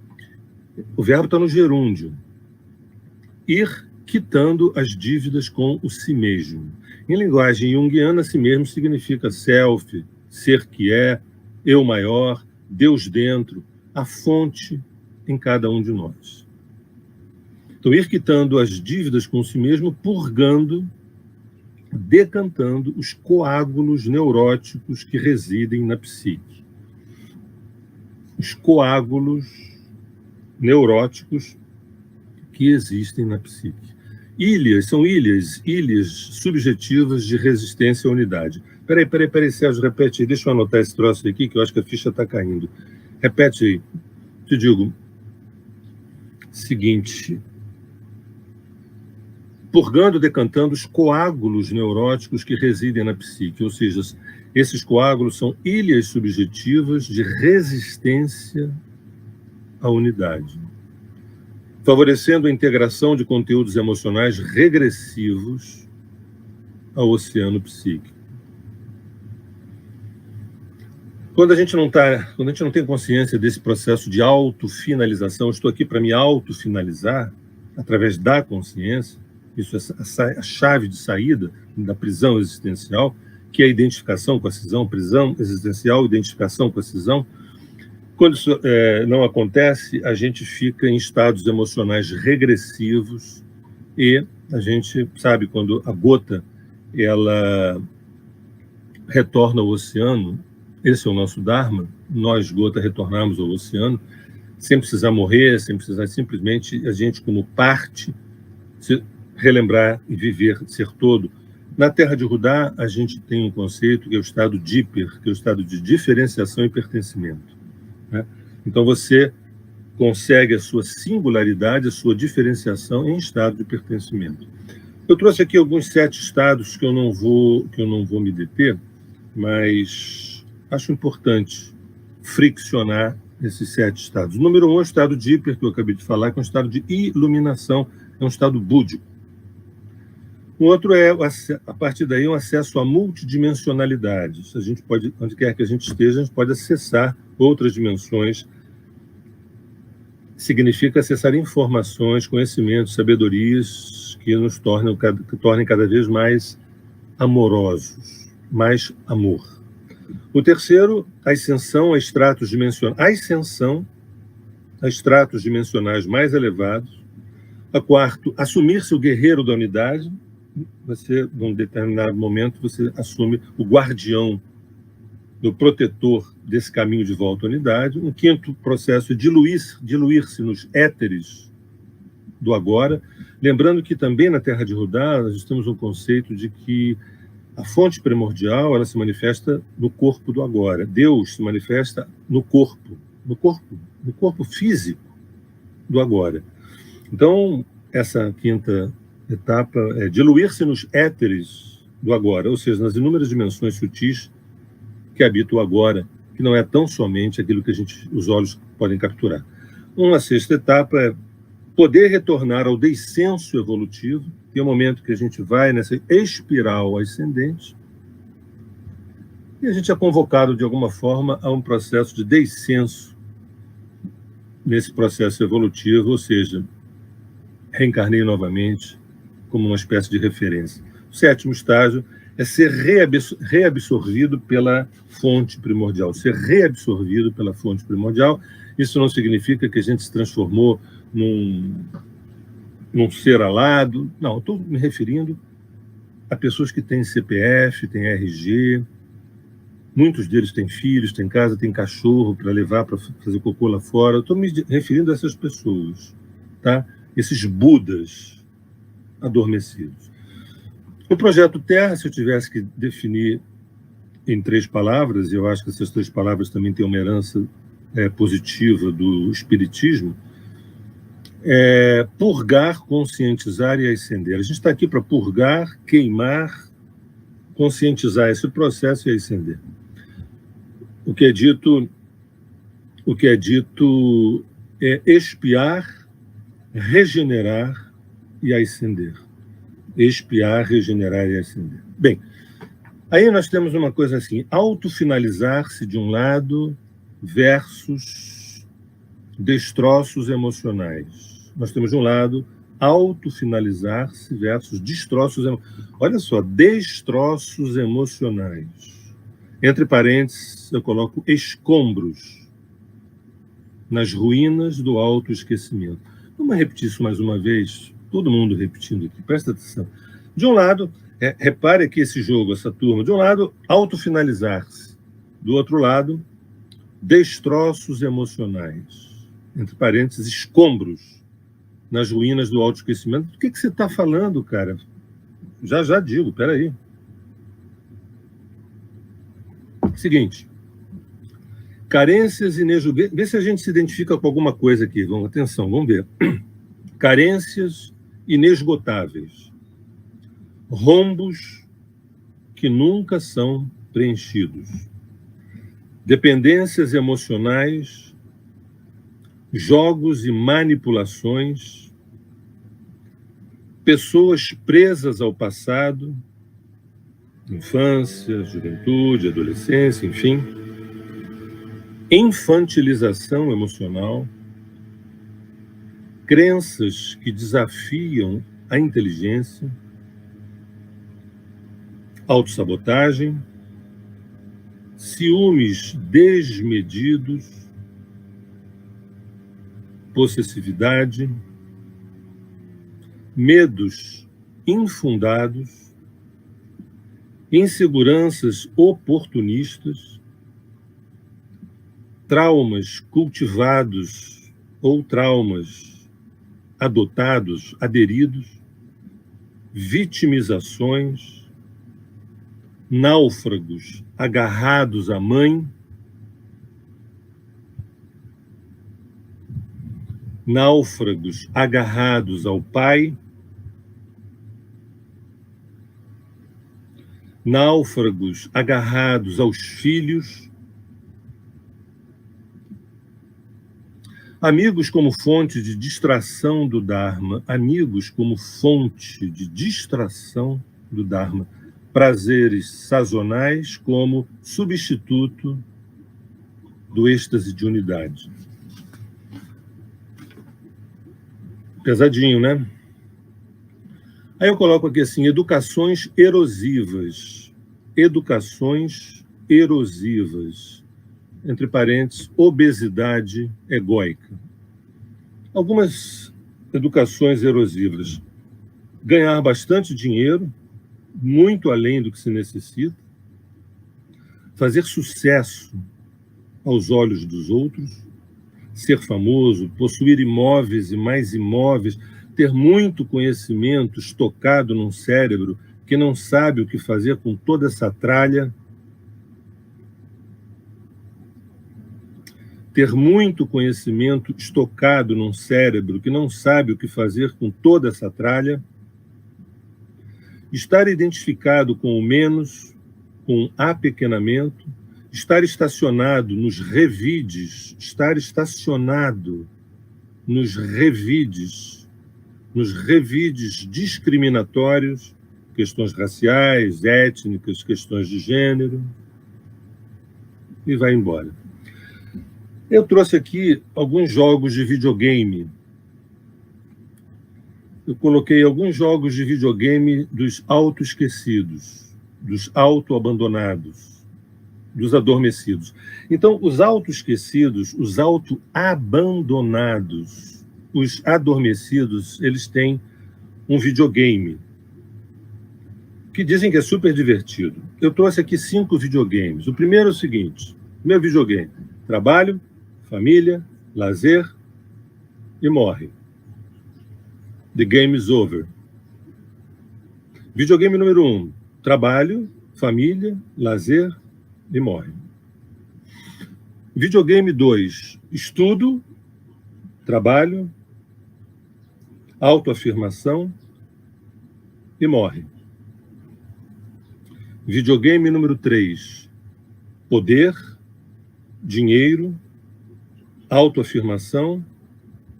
O verbo está no gerúndio. Ir quitando as dívidas com o si mesmo. Em linguagem junguiana, si mesmo significa self, ser que é, eu maior, Deus dentro, a fonte em cada um de nós. Então, ir quitando as dívidas com si mesmo, purgando, decantando os coágulos neuróticos que residem na psique. Os coágulos neuróticos que existem na psique. Ilhas, são ilhas subjetivas de resistência à unidade. Peraí, Sérgio, repete aí, deixa eu anotar esse troço aqui, que eu acho que a ficha está caindo. Repete aí. Te digo, seguinte, purgando, decantando os coágulos neuróticos que residem na psique, ou seja, esses coágulos são ilhas subjetivas de resistência à unidade, favorecendo a integração de conteúdos emocionais regressivos ao oceano psíquico. Quando a gente não tem consciência desse processo de autofinalização, estou aqui para me autofinalizar através da consciência, isso é a chave de saída da prisão existencial, que é a identificação com a cisão, prisão existencial, identificação com a cisão. Quando isso não acontece, a gente fica em estados emocionais regressivos e a gente sabe quando a gota ela retorna ao oceano. Esse é o nosso Dharma, nós, gota, retornarmos ao oceano, sem precisar morrer, sem precisar, simplesmente a gente, como parte, se relembrar e viver, ser todo. Na Terra de Rudá, a gente tem um conceito que é o estado díper, que é o estado de diferenciação e pertencimento. Né? Então você consegue a sua singularidade, a sua diferenciação em estado de pertencimento. Eu trouxe aqui alguns 7 estados que eu não vou me deter, mas acho importante friccionar esses 7 estados. O número 1 é o estado de hiper, que eu acabei de falar, que é um estado de iluminação, é um estado búdico. O outro é, a partir daí, um acesso à multidimensionalidade. A gente pode, onde quer que a gente esteja, a gente pode acessar outras dimensões. Significa acessar informações, conhecimentos, sabedorias que nos tornem cada vez mais amorosos, mais amor. O terceiro, a ascensão a estratos dimensionais mais elevados. A quarto, assumir-se o guerreiro da unidade. Você, num determinado momento, você assume o guardião, o protetor desse caminho de volta à unidade. Um quinto processo é diluir-se nos éteres do agora. Lembrando que também na Terra de Rudá nós temos um conceito de que a fonte primordial, ela se manifesta no corpo do agora. Deus se manifesta no corpo físico do agora. Então, essa quinta etapa é diluir-se nos éteres do agora, ou seja, nas inúmeras dimensões sutis que habitam o agora, que não é tão somente aquilo que os olhos podem capturar. Uma sexta etapa é poder retornar ao descenso evolutivo, que é o momento que a gente vai nessa espiral ascendente, e a gente é convocado, de alguma forma, a um processo de descenso nesse processo evolutivo, ou seja, reencarnei novamente como uma espécie de referência. O sétimo estágio é ser reabsorvido pela fonte primordial. Ser reabsorvido pela fonte primordial, isso não significa que a gente se transformou num ser alado. Não, estou me referindo a pessoas que têm CPF, têm RG, muitos deles têm filhos, têm casa, têm cachorro para levar para fazer cocô lá fora. Estou me referindo a essas pessoas, tá? Esses Budas adormecidos. O projeto Terra, se eu tivesse que definir em 3 palavras, e eu acho que essas 3 palavras também têm uma herança positiva do Espiritismo, purgar, conscientizar e ascender. A gente está aqui para purgar, queimar, conscientizar esse processo e ascender. O que é dito é expiar, regenerar e ascender. Expiar, regenerar e ascender. Bem, aí nós temos uma coisa assim, autofinalizar-se de um lado versus destroços emocionais. Nós temos de um lado autofinalizar-se versus destroços emocionais. Olha só, destroços emocionais. Entre parênteses, eu coloco escombros nas ruínas do autoesquecimento. Vamos repetir isso mais uma vez, todo mundo repetindo aqui, presta atenção. De um lado, repare aqui esse jogo, essa turma, de um lado, autofinalizar-se, do outro lado, destroços emocionais, entre parênteses, escombros nas ruínas do autoesquecimento. Do que você está falando, cara? Já digo, peraí. Seguinte. Carências inesgotáveis. Vê se a gente se identifica com alguma coisa aqui. Atenção, vamos ver. Carências inesgotáveis. Rombos que nunca são preenchidos. Dependências emocionais, jogos e manipulações, pessoas presas ao passado, infância, juventude, adolescência, enfim, infantilização emocional, crenças que desafiam a inteligência, autossabotagem, ciúmes desmedidos, possessividade, medos infundados, inseguranças oportunistas, traumas cultivados ou traumas adotados, aderidos, vitimizações, náufragos agarrados à mãe, náufragos agarrados ao pai, náufragos agarrados aos filhos, amigos como fonte de distração do Dharma, amigos como fonte de distração do Dharma, prazeres sazonais como substituto do êxtase de unidade. Pesadinho, né? Aí eu coloco aqui assim, educações erosivas. Educações erosivas. Entre parênteses, obesidade egóica. Algumas educações erosivas. Ganhar bastante dinheiro, muito além do que se necessita. Fazer sucesso aos olhos dos outros. Ser famoso, possuir imóveis e mais imóveis, ter muito conhecimento estocado num cérebro que não sabe o que fazer com toda essa tralha. Ter muito conhecimento estocado num cérebro que não sabe o que fazer com toda essa tralha. Estar identificado com o menos, com o apequenamento. Estar estacionado nos revides, estar estacionado nos revides discriminatórios, questões raciais, étnicas, questões de gênero, e vai embora. Eu trouxe aqui alguns jogos de videogame. Eu coloquei alguns jogos de videogame dos autoesquecidos, dos autoabandonados, dos adormecidos. Então, os autoesquecidos, os autoabandonados, os adormecidos, eles têm um videogame que dizem que é super divertido. Eu trouxe aqui 5 videogames. O primeiro é o seguinte, meu videogame, trabalho, família, lazer e morre. The game is over. Videogame número 1, trabalho, família, lazer e morre. Videogame 2, estudo, trabalho, autoafirmação e morre. Videogame número 3, poder, dinheiro, autoafirmação,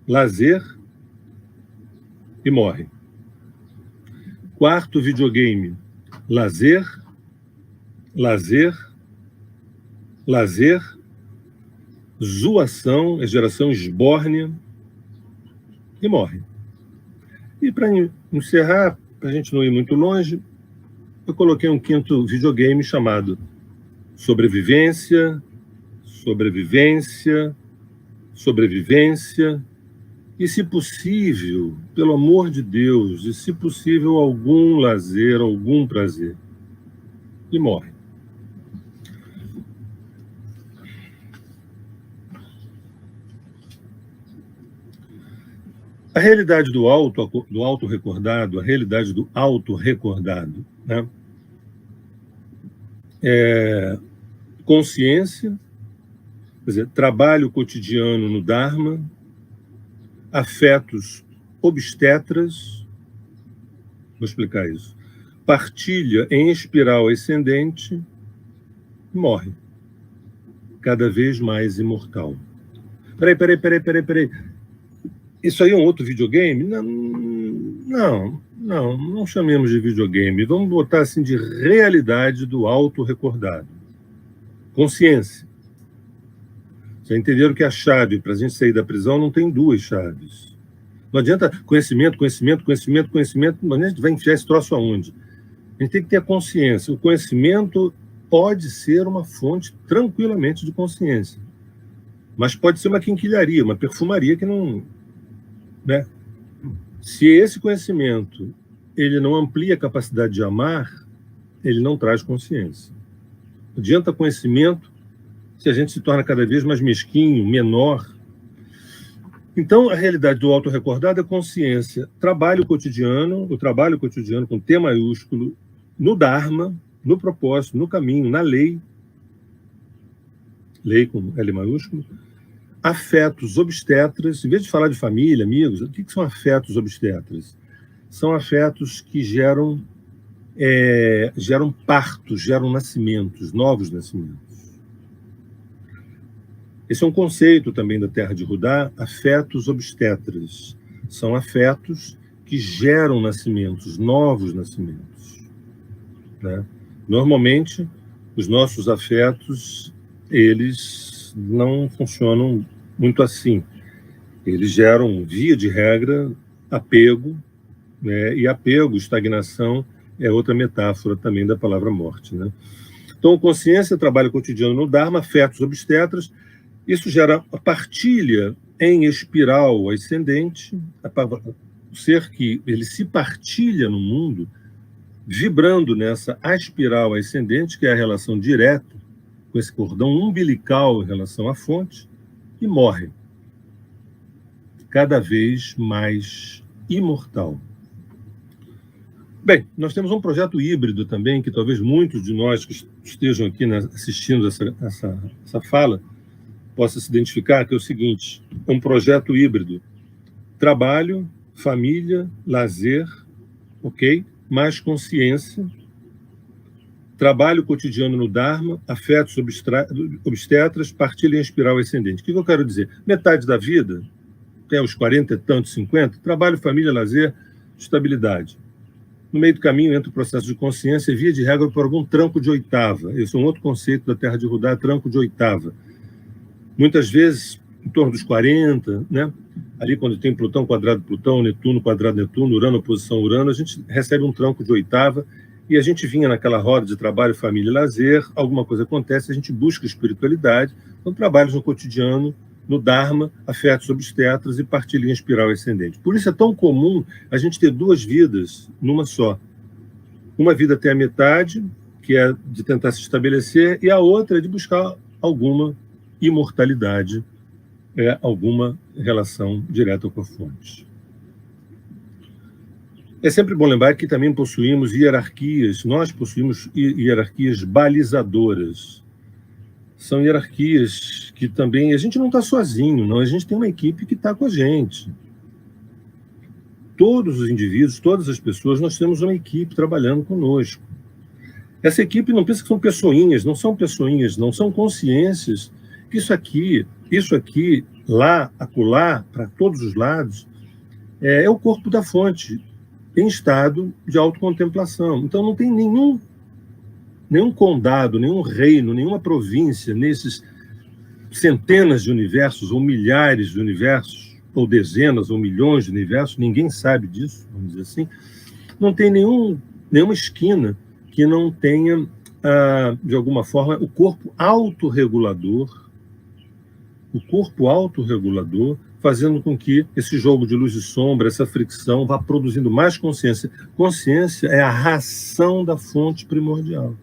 lazer e morre. Quarto videogame, lazer, zoação, é geração esbórnia e morre. E para encerrar, para a gente não ir muito longe, eu coloquei um 5º videogame chamado sobrevivência, e, se possível, pelo amor de Deus, e se possível, algum lazer, algum prazer. E morre. A realidade do auto-recordado, a realidade do auto-recordado, né? Consciência, quer dizer, trabalho cotidiano no Dharma, afetos obstetras, vou explicar isso, partilha em espiral ascendente, morre, cada vez mais imortal. Peraí. Isso aí é um outro videogame? Não chamemos de videogame. Vamos botar assim de realidade do auto-recordado. Consciência. Já entenderam que a chave para a gente sair da prisão não tem duas chaves. Não adianta conhecimento, mas a gente vai enfiar esse troço aonde? A gente tem que ter a consciência. O conhecimento pode ser uma fonte tranquilamente de consciência, mas pode ser uma quinquilharia, uma perfumaria que não... Né? Se esse conhecimento ele não amplia a capacidade de amar, ele não traz consciência. Não adianta conhecimento se a gente se torna cada vez mais mesquinho, menor. Então, a realidade do auto-recordado é consciência. Trabalho cotidiano, o trabalho cotidiano com T maiúsculo, no Dharma, no propósito, no caminho, na lei com L maiúsculo, afetos obstetras, em vez de falar de família, amigos, o que são afetos obstetras? São afetos que geram partos, geram nascimentos, novos nascimentos. Esse é um conceito também da Terra de Rudá, afetos obstetras. São afetos que geram nascimentos, novos nascimentos. Né? Normalmente, os nossos afetos, eles não funcionam muito assim. Eles geram, via de regra, apego, né? E apego, estagnação, é outra metáfora também da palavra morte. Né? Então, consciência, trabalho cotidiano no Dharma, afetos obstetras, isso gera a partilha em espiral ascendente, o ser que ele se partilha no mundo, vibrando nessa espiral ascendente, que é a relação direta com esse cordão umbilical em relação à fonte, e morre, cada vez mais imortal. Bem, nós temos um projeto híbrido também, que talvez muitos de nós que estejam aqui assistindo essa fala possam se identificar, que é o seguinte: é um projeto híbrido. Trabalho, família, lazer, ok? Mais consciência, trabalho cotidiano no Dharma, afetos obstetras, partilha em espiral ascendente. O que eu quero dizer? Metade da vida, até os 40 e tantos, 50, trabalho, família, lazer, estabilidade. No meio do caminho entra o processo de consciência e, via de regra, por algum tranco de oitava. Esse é um outro conceito da Terra de Rudá, tranco de oitava. Muitas vezes, em torno dos 40, né? Ali quando tem Plutão quadrado Plutão, Netuno quadrado Netuno, Urano oposição Urano, a gente recebe um tranco de oitava e a gente vinha naquela roda de trabalho, família e lazer, alguma coisa acontece, a gente busca espiritualidade, então trabalhos no cotidiano, no Dharma, afetos obstetras e partilha em espiral ascendente. Por isso é tão comum a gente ter duas vidas numa só. Uma vida até a metade, que é de tentar se estabelecer, e a outra é de buscar alguma imortalidade, alguma relação direta com a fonte. É sempre bom lembrar que também possuímos hierarquias, nós possuímos hierarquias balizadoras. São hierarquias que também... A gente não está sozinho, não. A gente tem uma equipe que está com a gente. Todos os indivíduos, todas as pessoas, nós temos uma equipe trabalhando conosco. Essa equipe não pensa que são pessoinhas, não são consciências. Isso aqui, lá, acolá, para todos os lados, é o corpo da fonte, em estado de autocontemplação. Então não tem nenhum condado, nenhum reino, nenhuma província nesses centenas de universos, ou milhares de universos, ou dezenas, ou milhões de universos, ninguém sabe disso, vamos dizer assim. Não tem nenhuma esquina que não tenha, de alguma forma, o corpo autorregulador, fazendo com que esse jogo de luz e sombra, essa fricção, vá produzindo mais consciência. Consciência é a ração da fonte primordial.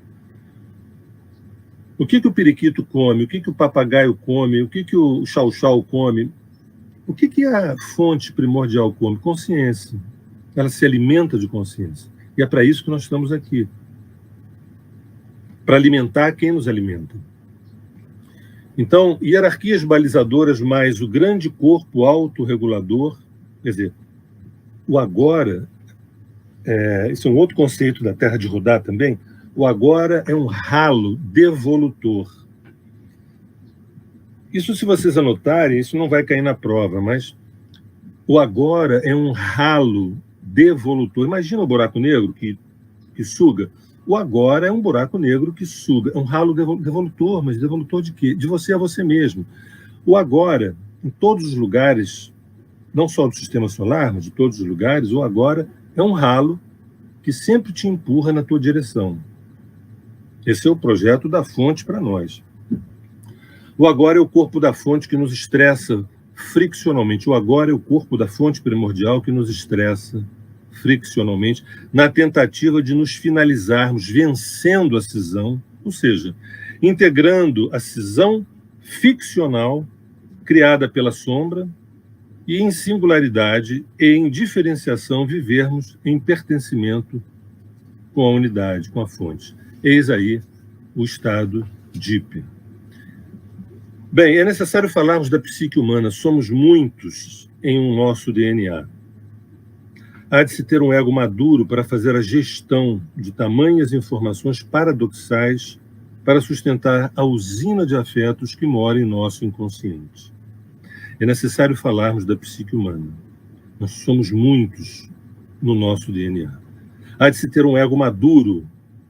O que o periquito come? O que o papagaio come? O que o chau-chau come? O que é a fonte primordial come? Consciência. Ela se alimenta de consciência. E é para isso que nós estamos aqui. Para alimentar quem nos alimenta. Então, hierarquias balizadoras mais o grande corpo autorregulador, quer dizer, o agora, isso é um outro conceito da Terra de Rodá também, o agora é um ralo devolutor. Isso, se vocês anotarem, isso não vai cair na prova, mas o agora é um ralo devolutor. Imagina o buraco negro que suga. O agora é um buraco negro que suga. É um ralo devolutor, mas devolutor de quê? De você a você mesmo. O agora, em todos os lugares, não só do sistema solar, mas de todos os lugares, o agora é um ralo que sempre te empurra na tua direção. Esse é o projeto da fonte para nós. O agora é o corpo da fonte que nos estressa friccionalmente. O agora é o corpo da fonte primordial que nos estressa friccionalmente, na tentativa de nos finalizarmos vencendo a cisão, ou seja, integrando a cisão ficcional criada pela sombra e em singularidade e em diferenciação vivermos em pertencimento com a unidade, com a fonte. Eis aí o estado Deep. Bem, é necessário falarmos da psique humana. Somos muitos em um nosso DNA. Há de se ter um ego maduro para fazer a gestão de tamanhas informações paradoxais para sustentar a usina de afetos que mora em nosso inconsciente. É necessário falarmos da psique humana. Nós somos muitos no nosso DNA. Há de se ter um ego maduro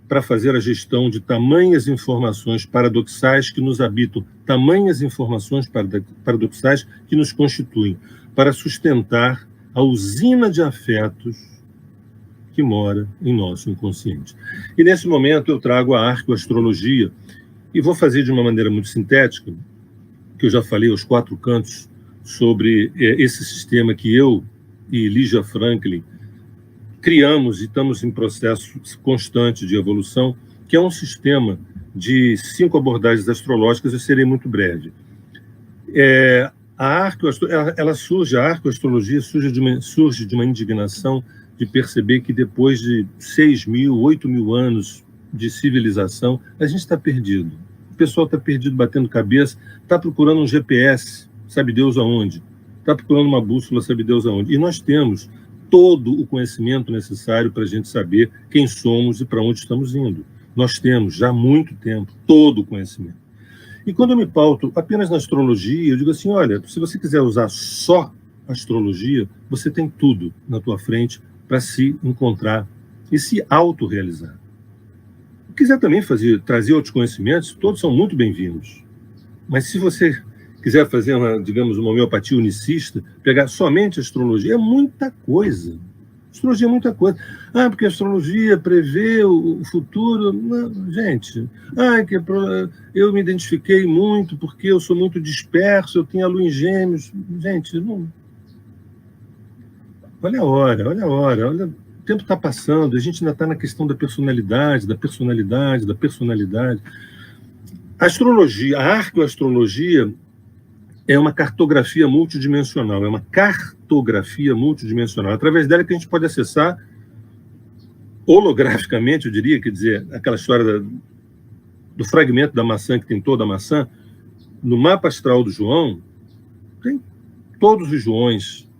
para fazer a gestão de tamanhas informações paradoxais que nos habitam, tamanhas informações paradoxais que nos constituem, para sustentar a usina de afetos que mora em nosso inconsciente. E nesse momento eu trago a arqueoastrologia e vou fazer de uma maneira muito sintética, que eu já falei aos 4 cantos sobre esse sistema que eu e Lígia Franklin criamos e estamos em processo constante de evolução, que é um sistema de 5 abordagens astrológicas. Eu serei muito breve. A arqueoastrologia surge de uma indignação de perceber que depois de 6.000, 8.000 anos de civilização, a gente está perdido. O pessoal está perdido, batendo cabeça, está procurando um GPS, sabe Deus aonde, está procurando uma bússola, sabe Deus aonde. E nós temos todo o conhecimento necessário para a gente saber quem somos e para onde estamos indo. Nós temos, já há muito tempo, todo o conhecimento. E quando eu me pauto apenas na astrologia, eu digo assim, olha, se você quiser usar só astrologia, você tem tudo na tua frente para se encontrar e se autorrealizar. Se quiser também trazer outros conhecimentos, todos são muito bem-vindos. Mas se você quiser fazer uma homeopatia unicista, pegar somente a astrologia, é muita coisa. Astrologia é muita coisa. Porque a astrologia prevê o futuro. Não, gente, eu me identifiquei muito porque eu sou muito disperso, eu tenho a lua em Gêmeos. Gente, não. Olha a hora. O tempo está passando, a gente ainda está na questão da personalidade. A astrologia, a arqueoastrologia, é uma cartografia multidimensional, Através dela que a gente pode acessar holograficamente, eu diria, quer dizer, aquela história do fragmento da maçã, que tem toda a maçã. No mapa astral do João, tem todos os Joões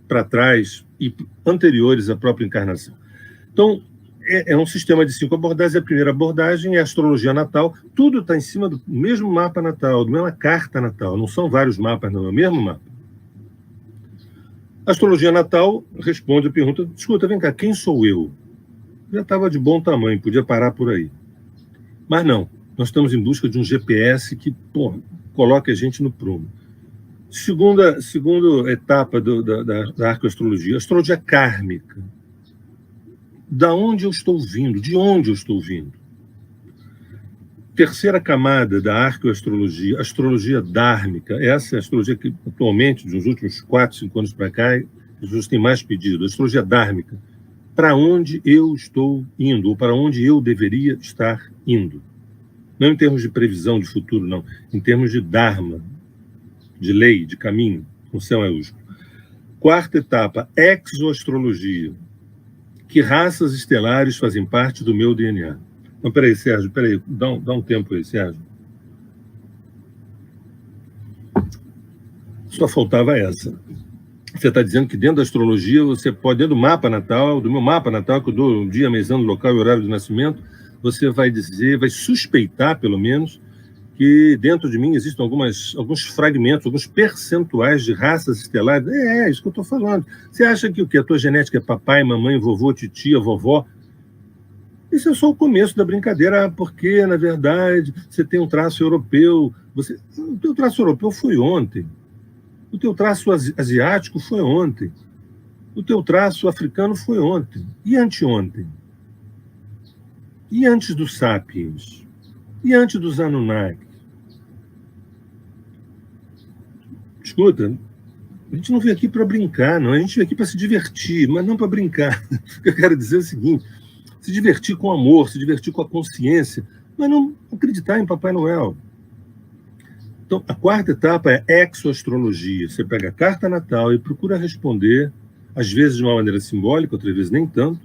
para trás e anteriores à própria encarnação. Então, é um sistema de 5 abordagens. A primeira abordagem é a astrologia natal. Tudo está em cima do mesmo mapa natal, da mesma carta natal. Não são vários mapas, não, é o mesmo mapa. A astrologia natal responde a pergunta, escuta, vem cá, quem sou eu? Já estava de bom tamanho, podia parar por aí. Mas não, nós estamos em busca de um GPS que coloque a gente no prumo. Segunda etapa da arqueoastrologia, a astrologia kármica. Da onde eu estou vindo? De onde eu estou vindo? Terceira camada da arqueoastrologia, astrologia dármica. Essa é a astrologia que, atualmente, nos últimos 4, 5 anos para cá, as pessoas têm mais pedido. A astrologia dármica. Para onde eu estou indo, ou para onde eu deveria estar indo. Não em termos de previsão de futuro, não. Em termos de dharma, de lei, de caminho. com C maiúsculo. Quarta etapa, exoastrologia. Que raças estelares fazem parte do meu DNA? Não, peraí, Sérgio, dá um tempo aí, Sérgio. Só faltava essa. Você está dizendo que dentro da astrologia, você pode, dentro do mapa natal, do meu mapa natal, que eu dou o dia, mês, ano, local e horário de nascimento, você vai dizer, vai suspeitar, pelo menos, que dentro de mim existem alguns fragmentos, alguns percentuais de raças estelares. É isso que eu estou falando. Você acha que o quê? A tua genética é papai, mamãe, vovô, titia, vovó? Isso é só o começo da brincadeira, porque, na verdade, você tem um traço europeu. O teu traço europeu foi ontem. O teu traço asiático foi ontem. O teu traço africano foi ontem. E anteontem? E antes dos Sapiens? E antes dos Anunnaki? Escuta, a gente não veio aqui para brincar, não. A gente veio aqui para se divertir, mas não para brincar. O que eu quero dizer é o seguinte: se divertir com amor, se divertir com a consciência, mas não acreditar em Papai Noel. Então, a quarta etapa é exoastrologia. Você pega a carta natal e procura responder, às vezes de uma maneira simbólica, outras vezes nem tanto,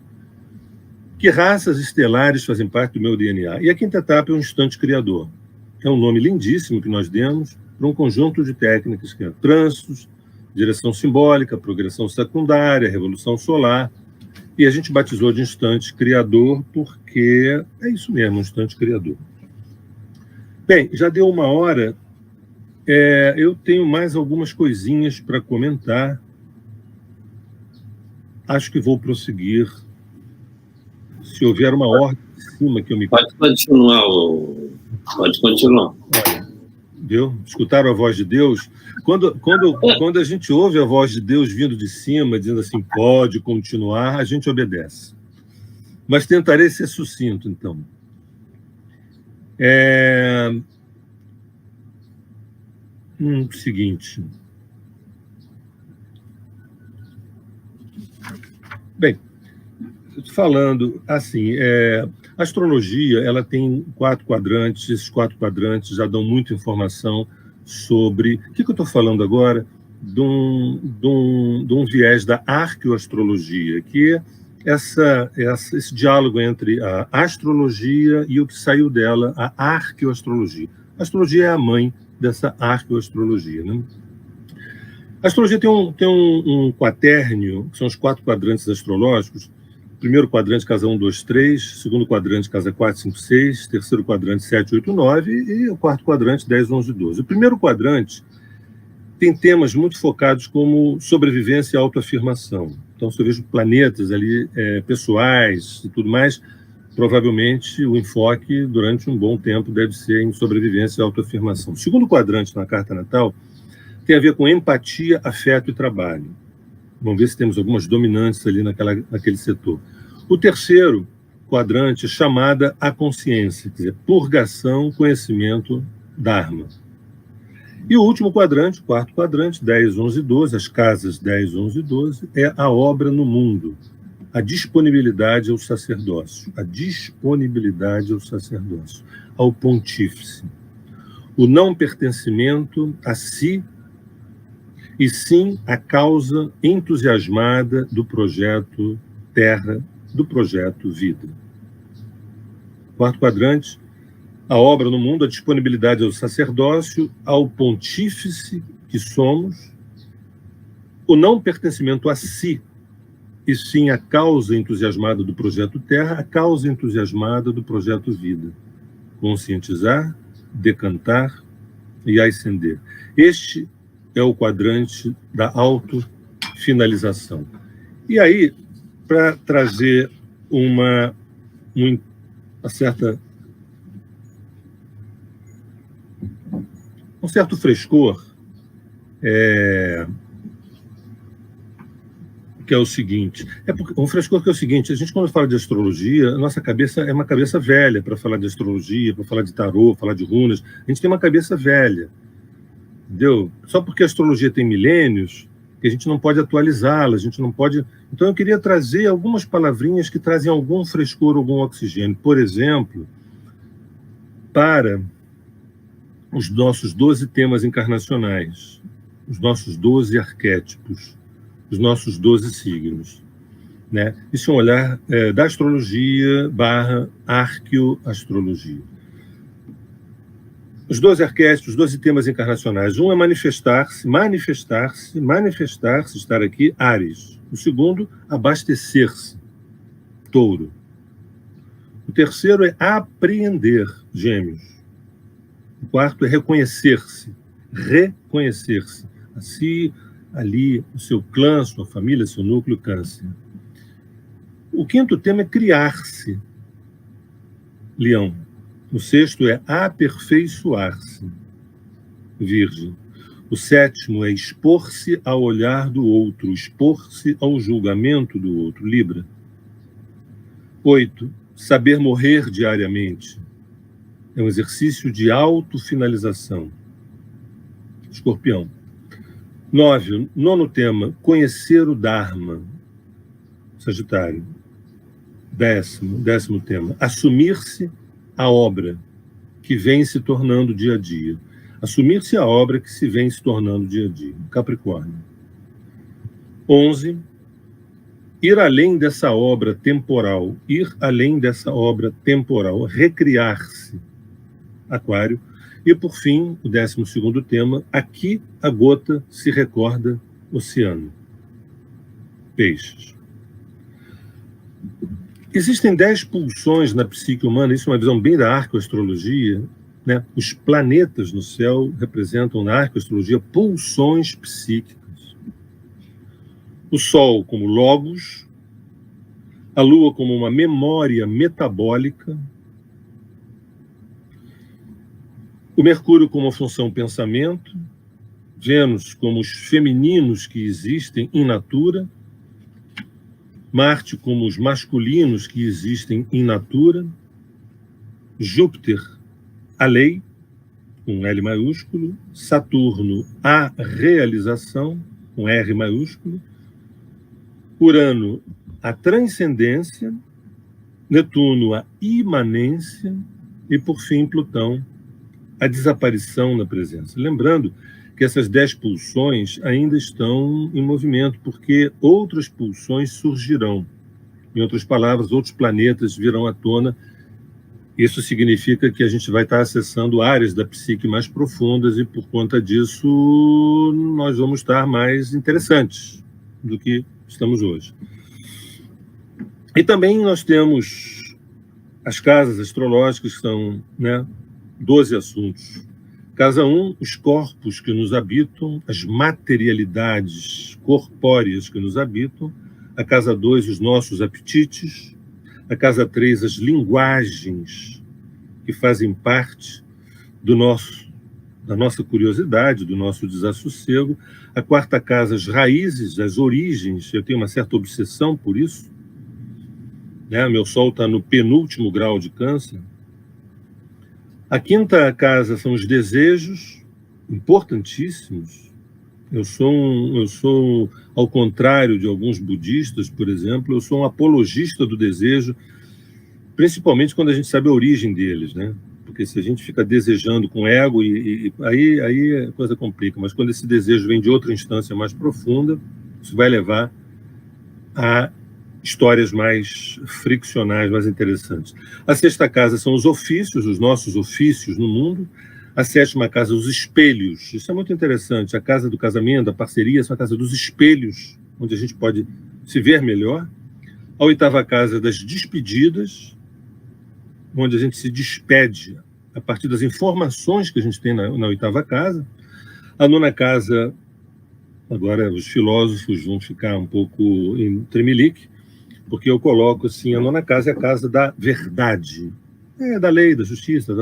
que raças estelares fazem parte do meu DNA. E a quinta etapa é um instante criador. É um nome lindíssimo que nós demos para um conjunto de técnicas que é trânsitos, direção simbólica, progressão secundária, revolução solar. E a gente batizou de instante criador porque é isso mesmo, um instante criador. Bem, já deu 1 hora. Eu tenho mais algumas coisinhas para comentar. Acho que vou prosseguir. Se houver uma ordem de cima que eu me... Pode continuar. Olha, viu? Escutaram a voz de Deus? Quando a gente ouve a voz de Deus vindo de cima, dizendo assim, pode continuar, a gente obedece. Mas tentarei ser sucinto, então. Seguinte. Bem, falando assim, a astrologia ela tem 4 quadrantes, esses 4 quadrantes já dão muita informação sobre... O que eu estou falando agora? De um viés da arqueoastrologia, que é esse diálogo entre a astrologia e o que saiu dela, a arqueoastrologia. A astrologia é a mãe dessa arqueoastrologia, né? A astrologia tem um quaternio, que são os 4 quadrantes astrológicos. Primeiro quadrante, casa 1, 2, 3. Segundo quadrante, casa 4, 5, 6. Terceiro quadrante, 7, 8, 9. E o quarto quadrante, 10, 11, 12. O primeiro quadrante tem temas muito focados como sobrevivência e autoafirmação. Então, se eu vejo planetas ali pessoais e tudo mais, provavelmente o enfoque durante um bom tempo deve ser em sobrevivência e autoafirmação. O segundo quadrante na carta natal tem a ver com empatia, afeto e trabalho. Vamos ver se temos algumas dominantes ali naquele setor. O terceiro quadrante é chamada a consciência, quer dizer, purgação, conhecimento, dharma. E o último quadrante, o quarto quadrante, 10, 11 e 12, as casas 10, 11 e 12, é a obra no mundo, a disponibilidade ao sacerdócio, ao pontífice, o não pertencimento a si, e sim a causa entusiasmada do projeto Terra, do projeto Vida. Quarto quadrante, a obra no mundo, a disponibilidade ao sacerdócio, ao pontífice que somos, o não pertencimento a si, e sim a causa entusiasmada do projeto Terra, a causa entusiasmada do projeto Vida. Conscientizar, decantar e ascender. Este é o quadrante da autofinalização. E aí, para trazer um certo frescor, que é o seguinte, um frescor que é o seguinte, a gente quando fala de astrologia, a nossa cabeça é uma cabeça velha para falar de astrologia, para falar de tarô, falar de runas, a gente tem uma cabeça velha, entendeu? Só porque a astrologia tem milênios, que a gente não pode atualizá-la, a gente não pode... Então eu queria trazer algumas palavrinhas que trazem algum frescor, algum oxigênio. Por exemplo, para os nossos 12 temas encarnacionais. os nossos 12 arquétipos, os nossos 12 signos. Né? Isso é um olhar da astrologia / arqueoastrologia. Os 12 arquétipos, os 12 temas encarnacionais. Um é manifestar-se, estar aqui, Áries. O segundo, abastecer-se, Touro. O terceiro é apreender, Gêmeos. O quarto é reconhecer-se, a si, ali, o seu clã, sua família, seu núcleo, Câncer. O quinto tema é criar-se, Leão. O sexto é aperfeiçoar-se, Virgem. O sétimo é expor-se ao olhar do outro, expor-se ao julgamento do outro, Libra. 8. Saber morrer diariamente. É um exercício de autofinalização, Escorpião. 9. Nono tema, conhecer o Dharma, Sagitário. 10º tema, assumir-se a obra que vem se tornando dia a dia. Assumir-se a obra que se vem se tornando dia a dia. Capricórnio. 11. Ir além dessa obra temporal. Recriar-se. Aquário. E, por fim, o 12º tema, aqui a gota se recorda oceano. Peixes. Existem 10 pulsões na psique humana, isso é uma visão bem da arqueoastrologia, né? Os planetas no céu representam, na arqueoastrologia, pulsões psíquicas. O Sol como logos, a Lua como uma memória metabólica, o Mercúrio como uma função pensamento, Vênus como os femininos que existem in natura, Marte como os masculinos que existem in natura, Júpiter, a lei, com L maiúsculo, Saturno, a realização, com R maiúsculo, Urano, a transcendência, Netuno, a imanência e, por fim, Plutão, a desaparição na presença. Lembrando que essas 10 pulsões ainda estão em movimento, porque outras pulsões surgirão. Em outras palavras, outros planetas virão à tona. Isso significa que a gente vai estar acessando áreas da psique mais profundas e, por conta disso, nós vamos estar mais interessantes do que estamos hoje. E também nós temos as casas astrológicas, que são, né, 12 assuntos. Casa 1, os corpos que nos habitam, as materialidades corpóreas que nos habitam. A casa 2, os nossos apetites. A casa 3, as linguagens que fazem parte da nossa curiosidade, do nosso desassossego. A quarta casa, as raízes, as origens. Eu tenho uma certa obsessão por isso. Né? Meu Sol está no penúltimo grau de Câncer. A quinta casa são os desejos, importantíssimos. Eu sou, ao contrário de alguns budistas, por exemplo, eu sou um apologista do desejo, principalmente quando a gente sabe a origem deles, né? Porque se a gente fica desejando com ego, aí a coisa complica. Mas quando esse desejo vem de outra instância mais profunda, isso vai levar a histórias mais friccionais, mais interessantes. A sexta casa são os ofícios, os nossos ofícios no mundo. A sétima casa, os espelhos. Isso é muito interessante. A casa do casamento, da parceria, é a casa dos espelhos, onde a gente pode se ver melhor. A oitava casa, das despedidas, onde a gente se despede a partir das informações que a gente tem na oitava casa. A nona casa, agora os filósofos vão ficar um pouco em tremelique, porque eu coloco assim, a nona casa é a casa da verdade, da lei, da justiça,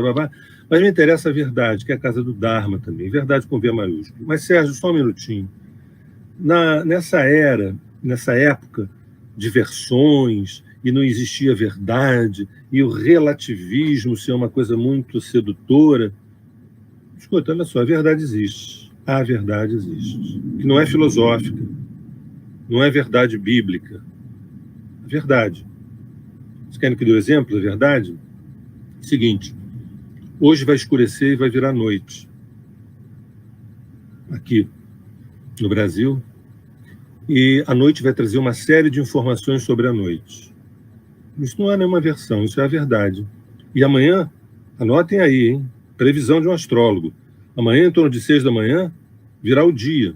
mas me interessa a verdade, que é a casa do Dharma também, verdade com V maiúsculo. Mas, Sérgio, só um minutinho. Nessa época de versões, e não existia verdade, e o relativismo ser uma coisa muito sedutora, escuta, olha só, a verdade existe. A verdade existe. Que não é filosófica, não é verdade bíblica. Verdade. Vocês querem que eu dê um exemplo da verdade? Seguinte, hoje vai escurecer e vai virar noite. Aqui. no Brasil, e a noite vai trazer uma série de informações sobre a noite. Isso não é nenhuma versão, isso é a verdade. E amanhã, anotem aí, hein? Previsão de um astrólogo. Amanhã, em torno de 6 da manhã, virá o dia,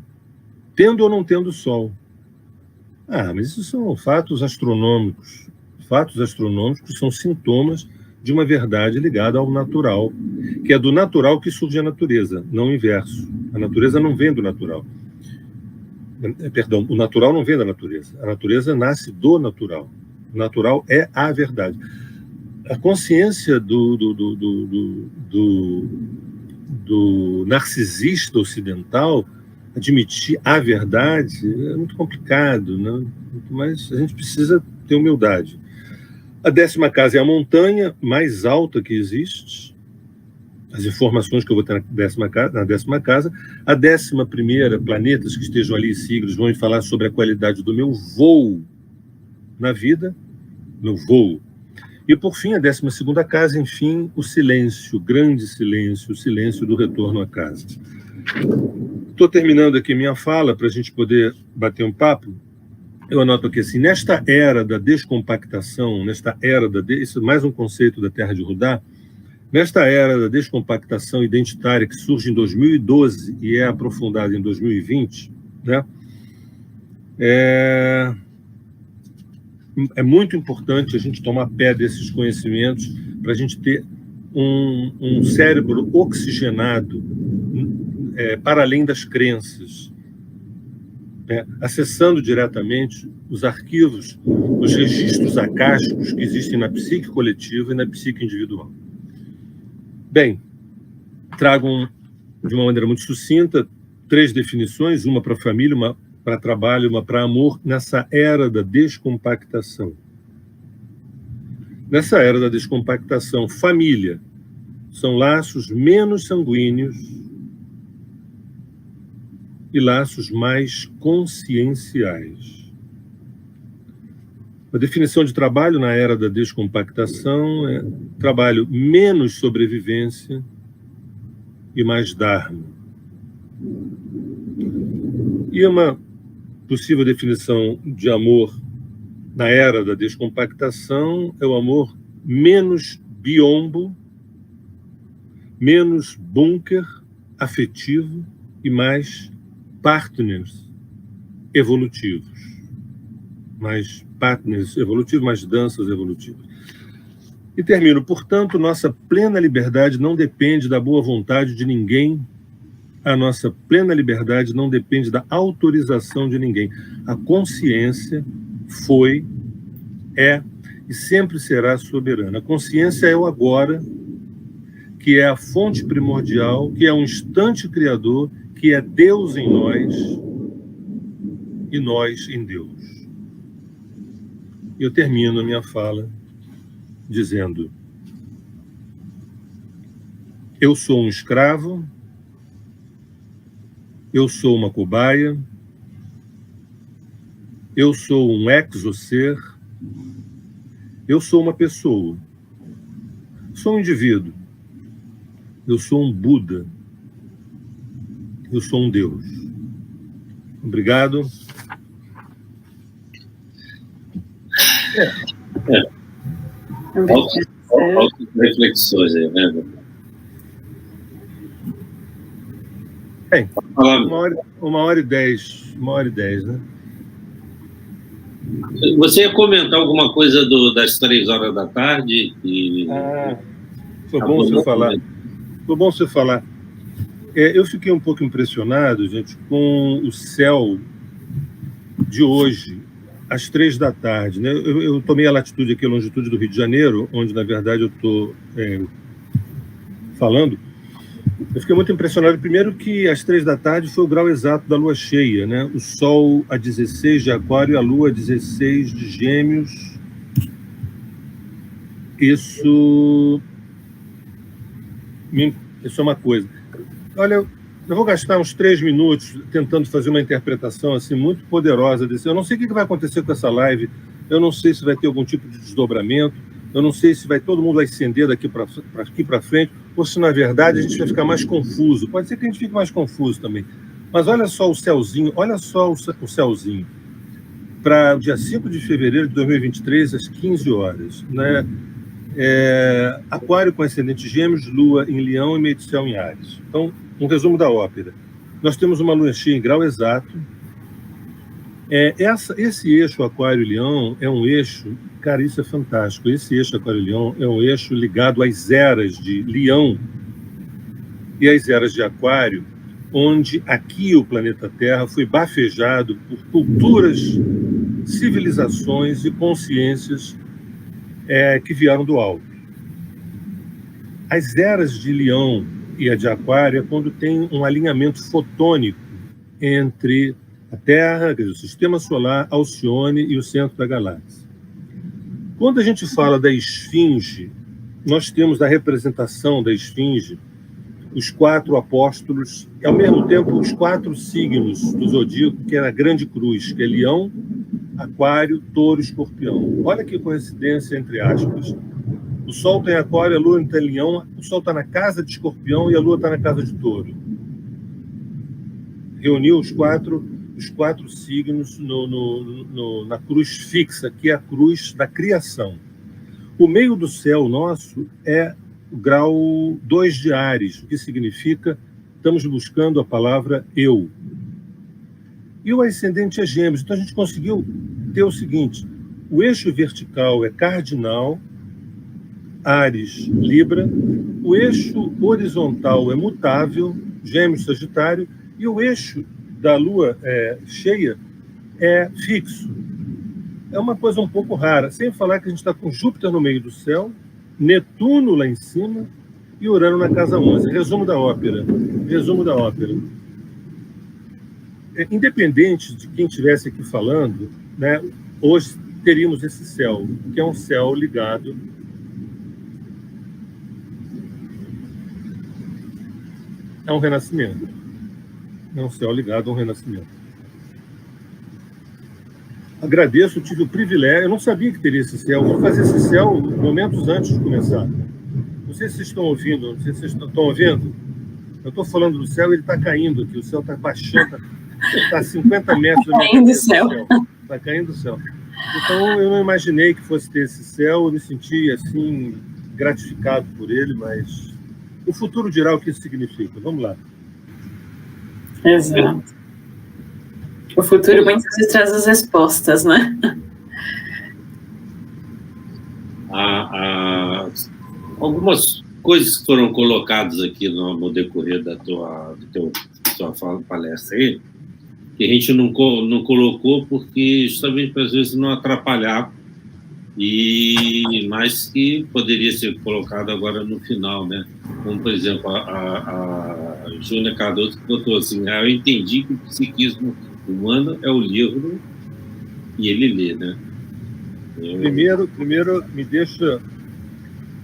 tendo ou não tendo sol. Mas isso são fatos astronômicos. Fatos astronômicos são sintomas de uma verdade ligada ao natural, que é do natural que surge a natureza, não o inverso. A natureza não vem do natural. Perdão, o natural não vem da natureza. A natureza nasce do natural. O natural é a verdade. A consciência do narcisista ocidental admitir a verdade é muito complicado, né? Mas a gente precisa ter humildade. A 10ª casa é a montanha mais alta que existe. As informações que eu vou ter na 10ª casa. A 11ª, planetas que estejam ali, signos, vão falar sobre a qualidade do meu voo na vida, meu voo. E, por fim, a 12ª casa, enfim, o silêncio, o grande silêncio, o silêncio do retorno à casa. Estou terminando aqui minha fala para a gente poder bater um papo. Eu anoto aqui assim, nesta era da descompactação, isso é mais um conceito da Terra de Rudá, nesta era da descompactação identitária que surge em 2012 e é aprofundada em 2020, né? É muito importante a gente tomar pé desses conhecimentos para a gente ter um cérebro oxigenado para além das crenças, acessando diretamente os arquivos, os registros acásticos que existem na psique coletiva e na psique individual. Bem, trago de uma maneira muito sucinta 3 definições, uma para família, uma para trabalho, uma para amor, nessa era da descompactação. Nessa era da descompactação, família são laços menos sanguíneos e laços mais conscienciais. A definição de trabalho na era da descompactação é trabalho menos sobrevivência e mais dharma. E uma possível definição de amor na era da descompactação é o amor menos biombo, menos bunker afetivo e mais partners evolutivos. Mais partners evolutivos, mais danças evolutivas. E termino, portanto, nossa plena liberdade não depende da boa vontade de ninguém. A nossa plena liberdade não depende da autorização de ninguém. A consciência foi, é e sempre será soberana. A consciência é o agora, que é a fonte primordial, que é um instante criador, que é Deus em nós e nós em Deus. Eu termino a minha fala dizendo: eu sou um escravo, eu sou uma cobaia, eu sou um exoser, eu sou uma pessoa, sou um indivíduo, eu sou um Buda, eu sou um Deus. Obrigado. Altas reflexões aí, né? Bem, 1h10, né? Você ia comentar alguma coisa das 3 horas da tarde? Foi bom você falar. Foi bom você falar. Eu fiquei um pouco impressionado, gente, com o céu de hoje, às 3 da tarde. Né? Eu tomei a latitude aqui, a longitude do Rio de Janeiro, onde, na verdade, eu estou falando. Eu fiquei muito impressionado, primeiro, que às 3 da tarde foi o grau exato da lua cheia, né? O Sol a 16 de Aquário e a Lua a 16 de Gêmeos. Isso é uma coisa. Olha, eu vou gastar uns 3 minutos tentando fazer uma interpretação assim, muito poderosa desse. Eu não sei o que vai acontecer com essa live, eu não sei se vai ter algum tipo de desdobramento, eu não sei se todo mundo vai ascender daqui para frente, ou se, na verdade, a gente vai ficar mais confuso. Pode ser que a gente fique mais confuso também. Mas olha só o céuzinho, olha só o céuzinho. Para o dia 5 de fevereiro de 2023, às 15 horas. Né? Aquário com ascendente Gêmeos, Lua em Leão e meio de céu em Áries. Então, um resumo da ópera. Nós temos uma lua cheia em grau exato. Esse eixo Aquário-Leão é um eixo, cara, isso é fantástico. Esse eixo Aquário-Leão é um eixo ligado às eras de Leão e às eras de Aquário, onde aqui o planeta Terra foi bafejado por culturas, civilizações e consciências que vieram do alto. As eras de Leão e a de Aquário é quando tem um alinhamento fotônico entre a Terra, quer dizer, o Sistema Solar, Alcione e o centro da galáxia. Quando a gente fala da Esfinge, nós temos a representação da Esfinge os 4 apóstolos, e ao mesmo tempo os 4 signos do zodíaco, que é a grande cruz, que é Leão, Aquário, Touro e Escorpião. Olha que coincidência, entre aspas. O Sol está em Aquário, a Lua está em Leão, o Sol está na casa de Escorpião e a Lua está na casa de Touro. Reuniu os quatro signos na cruz fixa, que é a cruz da criação. O meio do céu nosso é o grau 2 de Áries, o que significa estamos buscando a palavra eu. E o ascendente é Gêmeos. Então a gente conseguiu ter o seguinte: o eixo vertical é cardinal, Áries, Libra, o eixo horizontal é mutável, Gêmeos, Sagitário, e o eixo da Lua cheia é fixo. É uma coisa um pouco rara, sem falar que a gente está com Júpiter no meio do céu, Netuno lá em cima e Urano na casa 11. Resumo da ópera. Independente de quem estivesse aqui falando, né, hoje teríamos esse céu, que é um céu ligado a um renascimento. É um céu ligado a um renascimento. Agradeço, tive o privilégio, eu não sabia que teria esse céu, vou fazer esse céu momentos antes de começar. Não sei se vocês estão ouvindo, não sei se vocês estão ouvindo. Eu estou falando do céu, ele está caindo aqui, o céu está baixando, está a 50 metros da minha cabeça do céu. Está caindo do céu. Então, eu não imaginei que fosse ter esse céu, eu me senti, assim, gratificado por ele, mas o futuro dirá o que isso significa. Vamos lá. Exato. O futuro muitas vezes traz as respostas, né? Algumas coisas que foram colocadas aqui no decorrer da tua palestra aí, que a gente não colocou porque justamente para às vezes não atrapalhar, mas que poderia ser colocado agora no final, né? Como, por exemplo, a Júlia Cardoso botou assim: eu entendi que o psiquismo humano é o livro e ele lê, né? Primeiro me deixa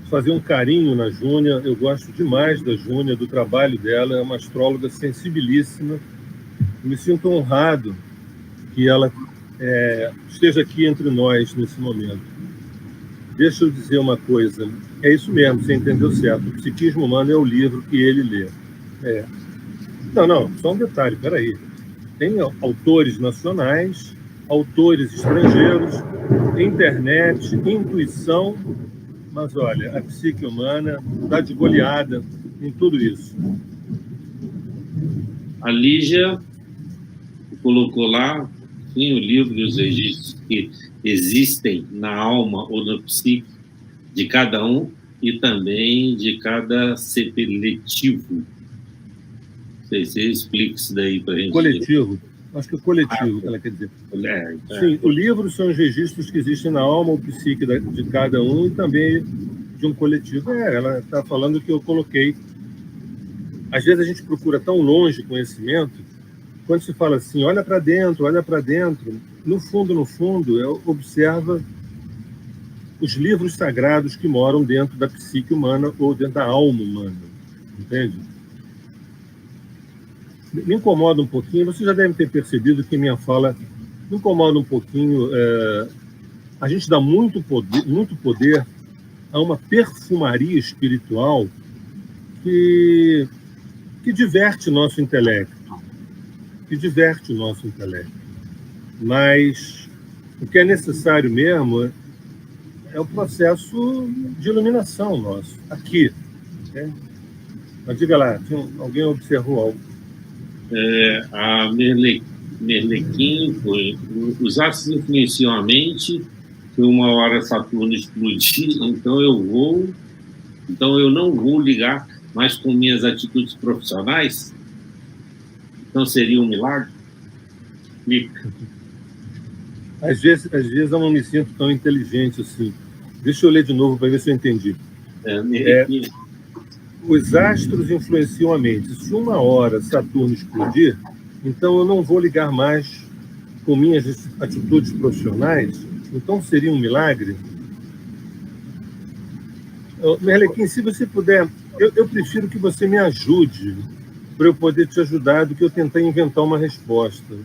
fazer um carinho na Júnia. Eu gosto demais da Júnia, do trabalho dela. É uma astróloga sensibilíssima. Eu me sinto honrado que ela esteja aqui entre nós nesse momento. Deixa eu dizer uma coisa. É isso mesmo, você entendeu certo. O psiquismo humano é o livro que ele lê. Não, só um detalhe, peraí. Tem autores nacionais, autores estrangeiros, internet, intuição, mas olha, a psique humana está de goleada em tudo isso. A Lígia colocou lá, sim, o livro e os registros que existem na alma ou na psique de cada um e também de cada sepeletivo. Não sei se você explica isso daí para a gente. Coletivo. Acho que é coletivo, ela quer dizer. Sim, o livro são os registros que existem na alma ou psique de cada um e também de um coletivo. Ela está falando que eu coloquei. Às vezes a gente procura tão longe conhecimento, quando se fala assim, olha para dentro, no fundo, observa os livros sagrados que moram dentro da psique humana ou dentro da alma humana, entende? Me incomoda um pouquinho, vocês já devem ter percebido que minha fala me incomoda um pouquinho. A gente dá muito poder a uma perfumaria espiritual que diverte nosso intelecto. que diverte o nosso intelecto. Mas o que é necessário mesmo é o processo de iluminação nosso, aqui. Né? Mas diga lá, alguém observou algo? A Merlequim foi... Os astros influenciam a mente, que uma hora Saturno explodir, então eu não vou ligar mais com minhas atitudes profissionais? Então seria um milagre? Às vezes eu não me sinto tão inteligente assim. Deixa eu ler de novo para ver se eu entendi. Os astros influenciam a mente. Se uma hora Saturno explodir, então eu não vou ligar mais com minhas atitudes profissionais? Então seria um milagre? Merlequim, se você puder, eu prefiro que você me ajude para eu poder te ajudar do que eu tentar inventar uma resposta.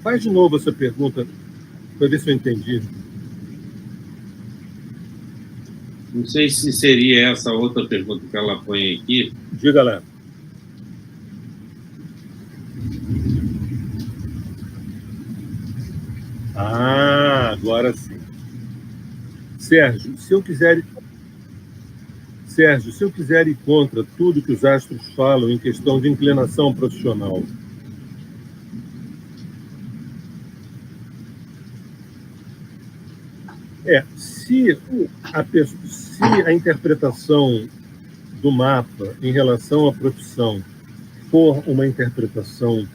Faz de novo essa pergunta para ver se eu entendi. Não sei se seria essa outra pergunta que ela põe aqui. Diga lá. Agora sim. Sérgio, se eu quiser ir contra tudo que os astros falam em questão de inclinação profissional, se a interpretação do mapa em relação à profissão for uma interpretação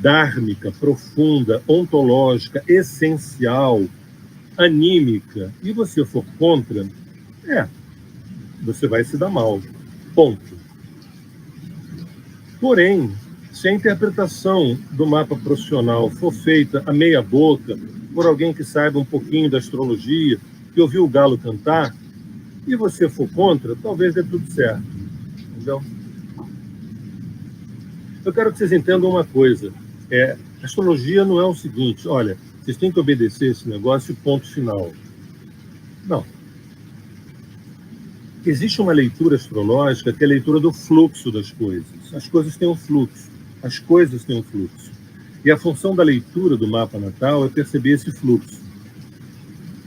dármica, profunda, ontológica, essencial, anímica, e você for contra, você vai se dar mal. Ponto. Porém, se a interpretação do mapa profissional for feita a meia boca, por alguém que saiba um pouquinho da astrologia, que ouviu o galo cantar, e você for contra, talvez dê tudo certo. Entendeu? Eu quero que vocês entendam uma coisa. A astrologia não é o seguinte, olha, vocês têm que obedecer esse negócio, ponto final. Não. Existe uma leitura astrológica que é a leitura do fluxo das coisas. As coisas têm um fluxo. As coisas têm um fluxo. E a função da leitura do mapa natal é perceber esse fluxo.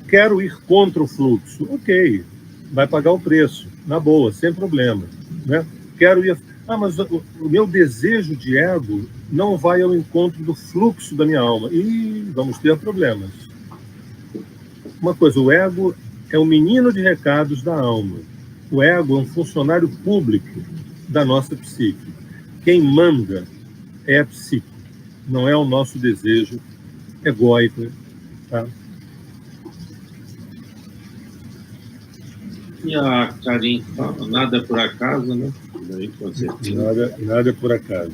Quero ir contra o fluxo. Ok, vai pagar o preço. Na boa, sem problema. Né? Quero ir... mas o meu desejo de ego não vai ao encontro do fluxo da minha alma. E vamos ter problemas. Uma coisa, o ego é o menino de recados da alma. O ego é um funcionário público da nossa psique. Quem manda é a psique, não é o nosso desejo egóico. Tá? E a Karin fala, nada é por acaso, né? Nada é por acaso.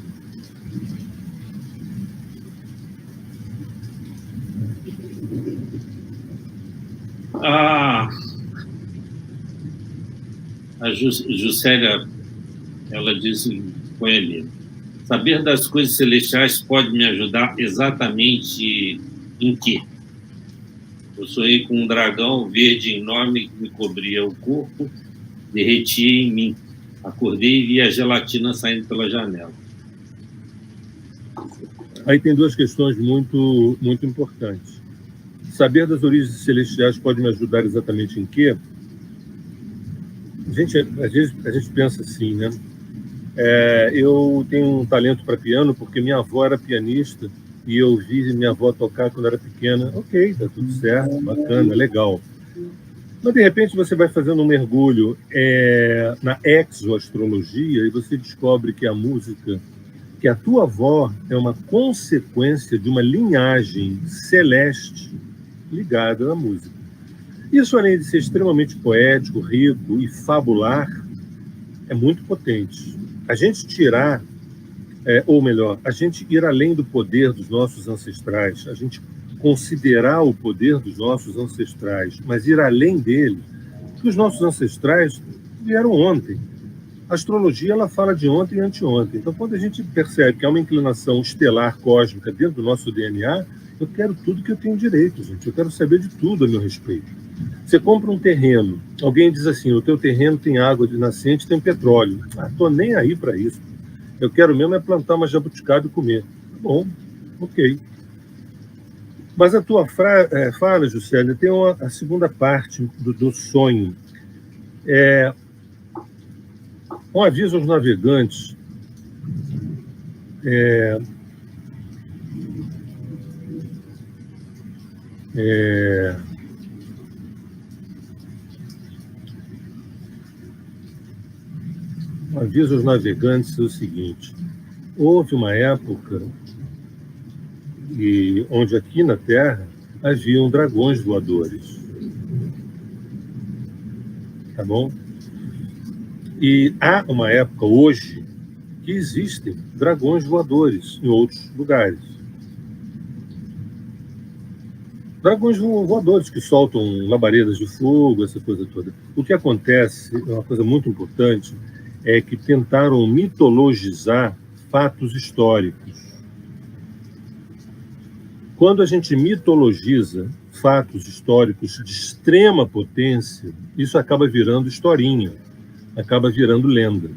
A Juscelia, ela disse, põe ali, saber das coisas celestiais pode me ajudar exatamente em quê? Eu sonhei com um dragão verde enorme que me cobria o corpo, derretia em mim. Acordei e vi a gelatina saindo pela janela. Aí tem duas questões muito, muito importantes. Saber das origens celestiais pode me ajudar exatamente em quê? Às vezes a gente pensa assim, né? Eu tenho um talento para piano porque minha avó era pianista e eu vi minha avó tocar quando era pequena. Ok, tá tudo certo, bacana, legal. Mas, de repente, você vai fazendo um mergulho na exoastrologia e você descobre que a música, que a tua avó é uma consequência de uma linhagem celeste ligada à música. Isso, além de ser extremamente poético, rico e fabular, é muito potente. A gente tirar, ou melhor, a gente ir além do poder dos nossos ancestrais, a gente considerar o poder dos nossos ancestrais, mas ir além dele, porque os nossos ancestrais vieram ontem. A astrologia, ela fala de ontem e anteontem. Então, quando a gente percebe que há uma inclinação estelar cósmica dentro do nosso DNA, eu quero tudo que eu tenho direito, gente. Eu quero saber de tudo a meu respeito. Você compra um terreno, alguém diz assim, o teu terreno tem água de nascente, tem petróleo. Estou nem aí para isso. Eu quero mesmo é plantar uma jabuticaba e comer. Bom, ok. Mas a tua fala, Juscelia, tem a segunda parte do sonho. Um aviso aos navegantes. Um aviso aos navegantes é o seguinte: houve uma época onde aqui na Terra haviam dragões voadores. Tá bom? E há uma época hoje que existem dragões voadores em outros lugares. Dragões voadores que soltam labaredas de fogo, essa coisa toda. O que acontece, é uma coisa muito importante, é que tentaram mitologizar fatos históricos. Quando a gente mitologiza fatos históricos de extrema potência, isso acaba virando historinha, acaba virando lenda.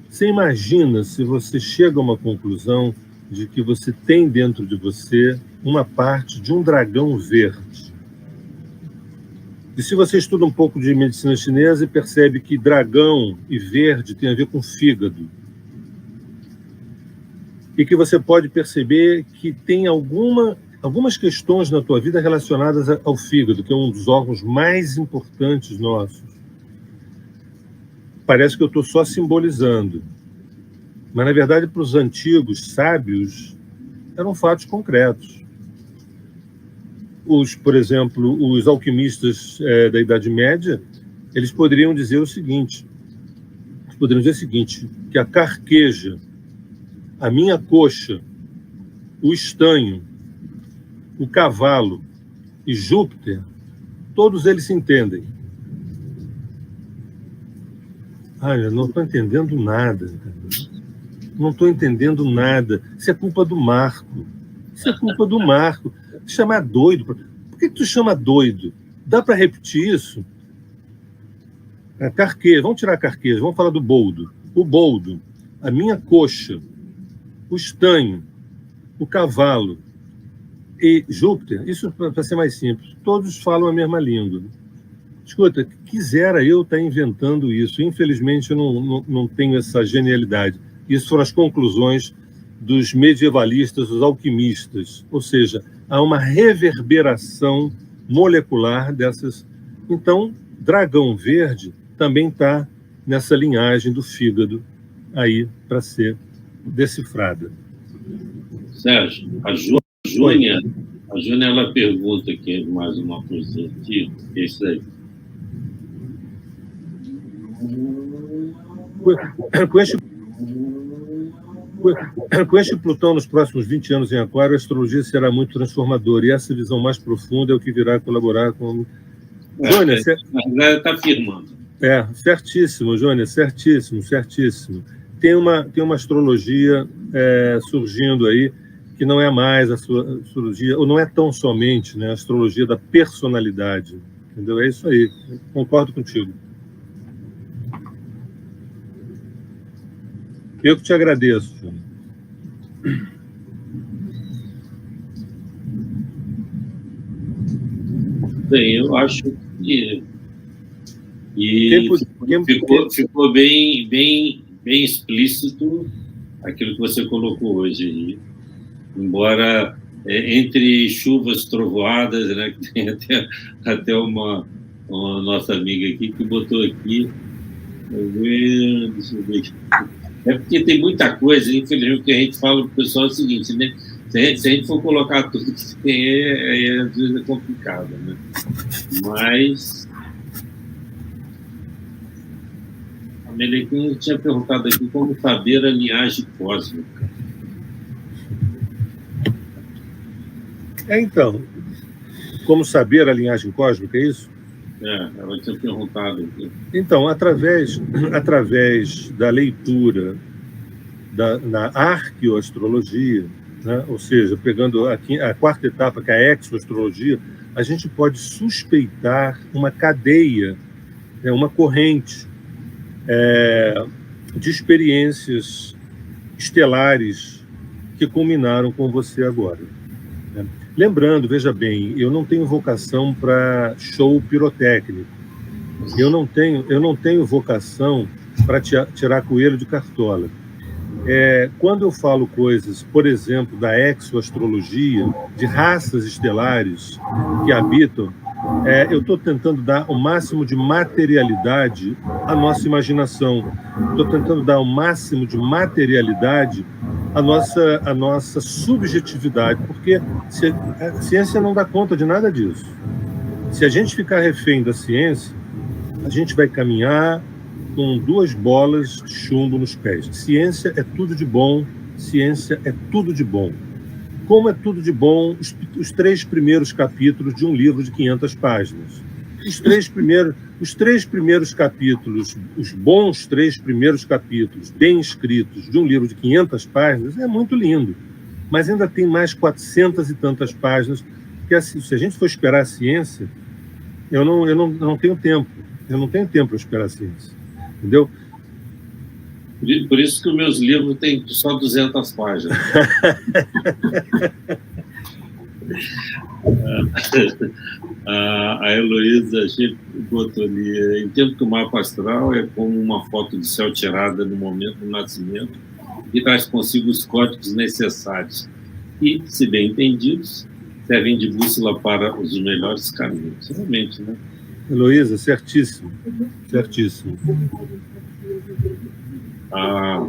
Você imagina se você chega a uma conclusão de que você tem dentro de você uma parte de um dragão verde. E se você estuda um pouco de medicina chinesa e percebe que dragão e verde tem a ver com fígado, e que você pode perceber que tem algumas questões na tua vida relacionadas ao fígado, que é um dos órgãos mais importantes nossos. Parece que eu estou só simbolizando. Mas, na verdade, para os antigos sábios, eram fatos concretos. Por exemplo, os alquimistas da Idade Média, eles poderiam dizer o seguinte, que a carqueja, a minha coxa, o estanho, o cavalo e Júpiter, todos eles se entendem. Eu não estou entendendo nada. Não estou entendendo nada. Isso é culpa do Marco. Chamar doido. Por que tu chama doido? Dá para repetir isso? Carqueja. Vamos tirar a carqueja. Vamos falar do boldo. O boldo, a minha coxa, o estanho, o cavalo e Júpiter, isso para ser mais simples, todos falam a mesma língua. Escuta, quisera eu estar inventando isso. Infelizmente, eu não tenho essa genialidade. Isso foram as conclusões dos medievalistas, dos alquimistas. Ou seja, há uma reverberação molecular dessas. Então, dragão verde também está nessa linhagem do fígado aí para ser decifrada. Sérgio, a Júnia, ela pergunta aqui mais uma coisa aqui, é isso aí. Com este Plutão nos próximos 20 anos em Aquário, a astrologia será muito transformadora, e essa visão mais profunda é o que virá colaborar com... Jônia, está afirmando. Certíssimo, Jônia, certíssimo. Tem uma astrologia surgindo aí, que não é mais a astrologia, ou não é tão somente, né, a astrologia da personalidade. Entendeu? É isso aí, concordo contigo. Eu que te agradeço, Júnior. Bem, eu acho que ficou bem explícito aquilo que você colocou hoje aí. Embora entre chuvas trovoadas, né, que tem até uma nossa amiga aqui que botou aqui. Deixa eu ver. É porque tem muita coisa, infelizmente, que a gente fala para o pessoal é o seguinte, né? Se a gente for colocar tudo que tem, às vezes é complicado, né? Mas a Melequim tinha perguntado aqui como saber a linhagem cósmica. Então, como saber a linhagem cósmica, é isso? Ela tinha perguntado aqui. Então, através da leitura na arqueoastrologia, né, ou seja, pegando aqui a quarta etapa, que é a exoastrologia, a gente pode suspeitar uma cadeia, uma corrente de experiências estelares que culminaram com você agora. Né? Lembrando, veja bem, eu não tenho vocação para show pirotécnico. Eu não tenho vocação para tirar coelho de cartola. Quando eu falo coisas, por exemplo, da exoastrologia, de raças estelares que habitam, eu estou tentando dar o máximo de materialidade à nossa imaginação. Estou tentando dar o máximo de materialidade à nossa subjetividade, porque a ciência não dá conta de nada disso. Se a gente ficar refém da ciência, a gente vai caminhar com 2 bolas de chumbo nos pés. Ciência é tudo de bom, ciência é tudo de bom. Como é tudo de bom os 3 primeiros capítulos de um livro de 500 páginas. Os três primeiros capítulos, os bons 3 primeiros capítulos, bem escritos, de um livro de 500 páginas, é muito lindo. Mas ainda tem mais 400 e tantas páginas, que se a gente for esperar a ciência, eu não tenho tempo. Eu não tenho tempo para esperar a ciência. Entendeu? Por isso que os meus livros têm só 200 páginas. A Heloísa botou ali: entendo que o mapa astral é como uma foto de céu tirada no momento do nascimento e traz consigo os códigos necessários e, se bem entendidos, servem de bússola para os melhores caminhos. Realmente, né? Heloísa, certíssimo. Certíssimo. A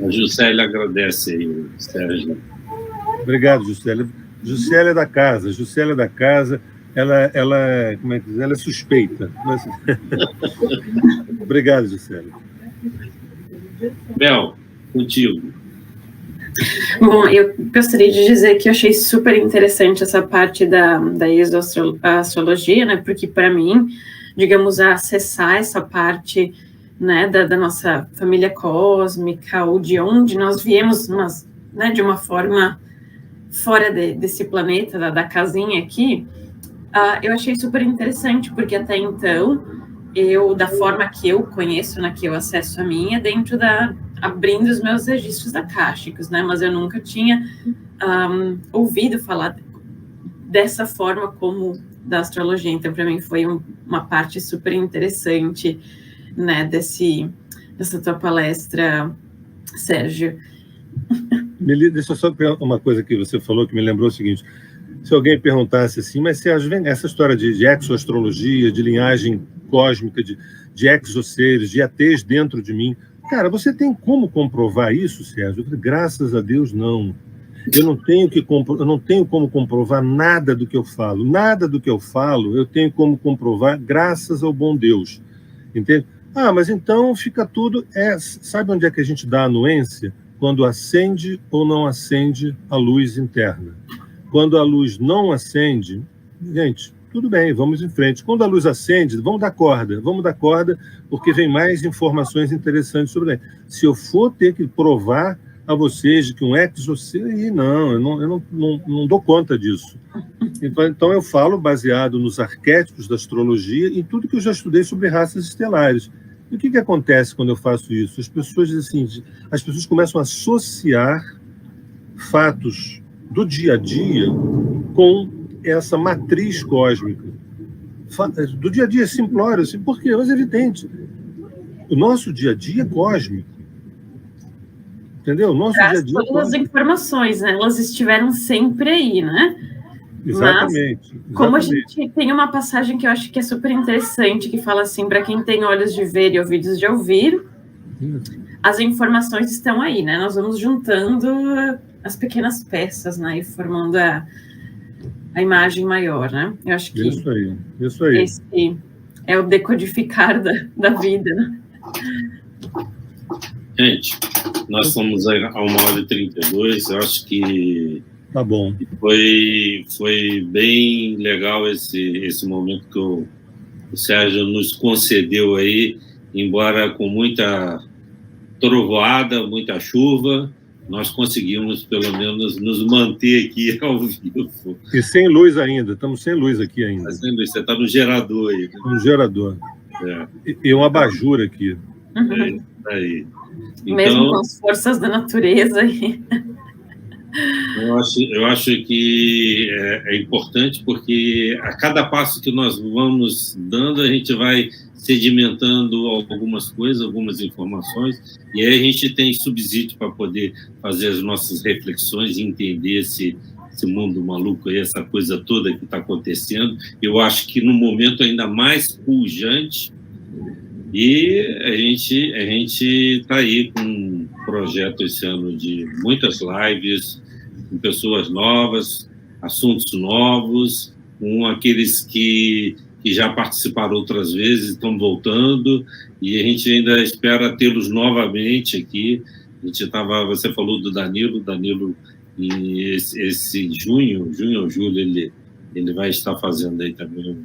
Juscelia agradece aí, Sérgio. Obrigado, Juscelia. Juscelia é da casa. Juscelia é da casa. Ela, como é que diz? Ela é suspeita. Obrigado, Juscelia. Bel, contigo. Bom, eu gostaria de dizer que eu achei super interessante essa parte da exoastrologia, né? Porque, para mim, digamos, acessar essa parte, né, da nossa família cósmica, ou de onde nós viemos, né, de uma forma fora desse planeta, da casinha aqui, eu achei super interessante, porque até então, da forma que eu conheço, né, que eu acesso a minha, dentro abrindo os meus registros acásticos, né, mas eu nunca tinha ouvido falar dessa forma como da astrologia, então para mim foi uma parte super interessante, né, dessa tua palestra, Sérgio. Deixa eu só perguntar uma coisa que você falou que me lembrou o seguinte: se alguém perguntasse assim, mas Sérgio, essa história de exoastrologia, de linhagem cósmica, de exoseres, de ETs dentro de mim, cara, você tem como comprovar isso, Sérgio? Eu falei, graças a Deus, não. Eu não tenho como comprovar nada do que eu falo. Nada do que eu falo eu tenho como comprovar graças ao bom Deus. Entende? Mas então fica tudo... Sabe onde é que a gente dá a anuência? Quando acende ou não acende a luz interna. Quando a luz não acende, gente, tudo bem, vamos em frente. Quando a luz acende, vamos dar corda, porque vem mais informações interessantes sobre ele. Se eu for ter que provar a vocês de que um exocer, eu não dou conta disso. Então eu falo baseado nos arquétipos da astrologia e tudo que eu já estudei sobre raças estelares. E o que acontece quando eu faço isso? As pessoas dizem assim, as pessoas começam a associar fatos do dia a dia com essa matriz cósmica. Do dia a dia é simplório, assim, por quê? Mas é evidente. O nosso dia a dia é cósmico. Entendeu? O nosso dia a dia é todas as informações, né? Elas estiveram sempre aí, né? Exatamente. Mas, como a gente tem uma passagem que eu acho que é super interessante, que fala assim, para quem tem olhos de ver e ouvidos de ouvir, as informações estão aí, né? Nós vamos juntando as pequenas peças, né? E formando a imagem maior, né? Eu acho que isso aí. Esse é o decodificar da vida, né? Gente, nós estamos a 1h32, eu acho que tá bom. Foi bem legal esse momento que o Sérgio nos concedeu aí, embora com muita trovoada, muita chuva, nós conseguimos, pelo menos, nos manter aqui ao vivo. E sem luz ainda, estamos sem luz aqui ainda. Sem luz, você está no gerador aí. No gerador. E um abajur aqui. É isso aí. Então, mesmo com as forças da natureza. Eu acho que é importante, porque a cada passo que nós vamos dando, a gente vai sedimentando algumas coisas, algumas informações, e aí a gente tem subsídio para poder fazer as nossas reflexões e entender esse mundo maluco aí, essa coisa toda que está acontecendo. Eu acho que no momento ainda mais pujante, e a gente está aí com um projeto esse ano de muitas lives, com pessoas novas, assuntos novos, com aqueles que já participaram outras vezes, estão voltando, e a gente ainda espera tê-los novamente aqui. Você falou do Danilo, e esse junho ou julho, ele vai estar fazendo aí também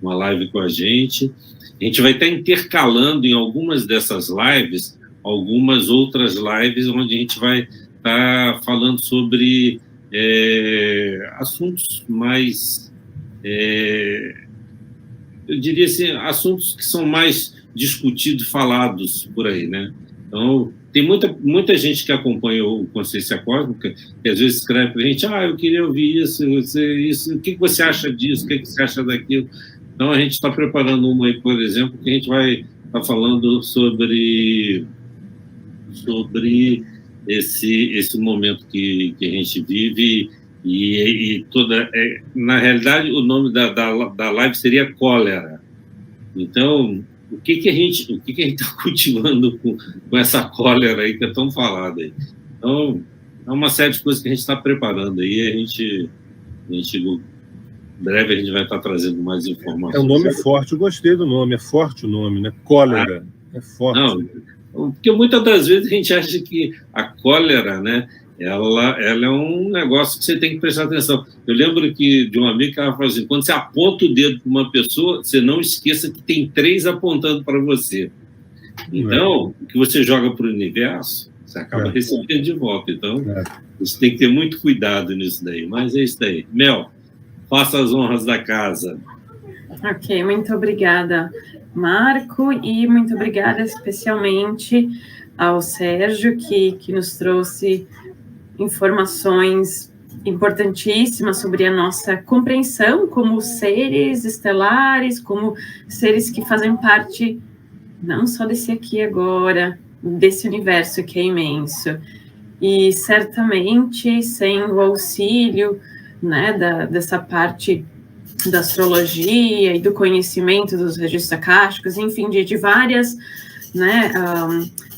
uma live com a gente. A gente vai estar intercalando em algumas dessas lives, algumas outras lives, onde a gente vai estar falando sobre assuntos mais, eu diria assim, assuntos que são mais discutidos, falados por aí, né? Então, tem muita gente que acompanha o Consciência Cósmica, que às vezes escreve para a gente, eu queria ouvir isso, o que você acha disso, o que você acha daquilo? Então, a gente está preparando uma aí, por exemplo, que a gente vai estar falando sobre esse momento que a gente vive, e toda... na realidade, o nome da live seria Cólera. Então, o que a gente está cultivando com essa cólera aí que é tão falada aí? Então, é uma série de coisas que a gente está preparando aí, a gente em breve a gente vai estar trazendo mais informações. É um nome forte, eu gostei do nome, é forte o nome, né? Cólera, é forte. Não, porque muitas das vezes a gente acha que a cólera, né, ela é um negócio que você tem que prestar atenção. Eu lembro de um amigo que ela falou assim, quando você aponta o dedo para uma pessoa, você não esqueça que tem 3 apontando para você. Então, o que você joga para o universo, você acaba recebendo de volta. Então, você tem que ter muito cuidado nisso daí. Mas é isso daí. Mel, faça as honras da casa. Ok, muito obrigada, Marco, e muito obrigada especialmente ao Sérgio, que nos trouxe informações importantíssimas sobre a nossa compreensão como seres estelares, como seres que fazem parte não só desse aqui agora, desse universo que é imenso. E certamente sem o auxílio, né, dessa parte da astrologia e do conhecimento dos registros acásticos, enfim, de várias, né,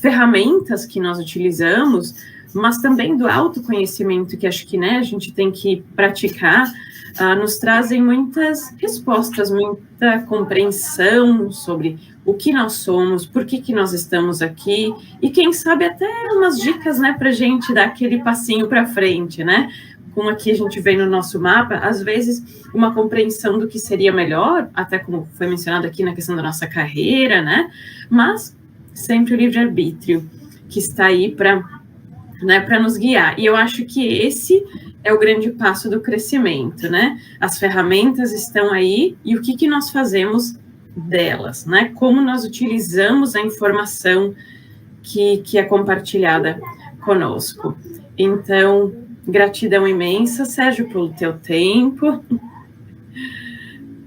ferramentas que nós utilizamos, mas também do autoconhecimento, que acho que, né, a gente tem que praticar, nos trazem muitas respostas, muita compreensão sobre o que nós somos, por que nós estamos aqui, e quem sabe até umas dicas, né, para a gente dar aquele passinho para frente, né? Como aqui a gente vê no nosso mapa, às vezes uma compreensão do que seria melhor, até como foi mencionado aqui na questão da nossa carreira, né? Mas sempre o livre-arbítrio, que está aí para, né, para nos guiar. E eu acho que esse é o grande passo do crescimento, né? As ferramentas estão aí e o que nós fazemos delas, né? Como nós utilizamos a informação que é compartilhada conosco. Então, gratidão imensa, Sérgio, pelo teu tempo.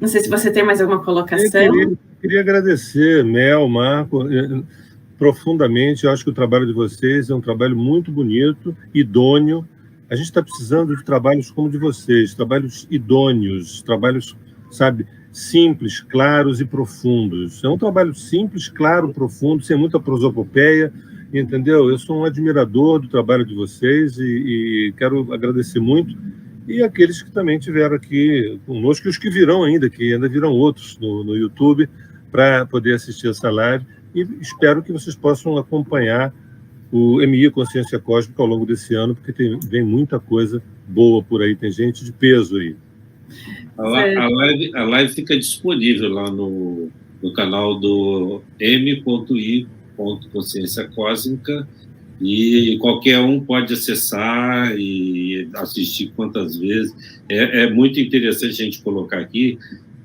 Não sei se você tem mais alguma colocação. Eu queria agradecer, Mel, Marco, profundamente. Eu acho que o trabalho de vocês é um trabalho muito bonito, idôneo. A gente está precisando de trabalhos como o de vocês, trabalhos idôneos, trabalhos, sabe, simples, claros e profundos. É um trabalho simples, claro, profundo, sem muita prosopopeia, entendeu? Eu sou um admirador do trabalho de vocês e quero agradecer muito. E aqueles que também estiveram aqui conosco, e os que virão ainda, que ainda virão outros no YouTube, para poder assistir essa live. E espero que vocês possam acompanhar o MI Consciência Cósmica ao longo desse ano, porque vem muita coisa boa por aí, tem gente de peso aí. A live fica disponível lá no canal do m.i Consciência Cósmica, e qualquer um pode acessar e assistir quantas vezes. É muito interessante a gente colocar aqui,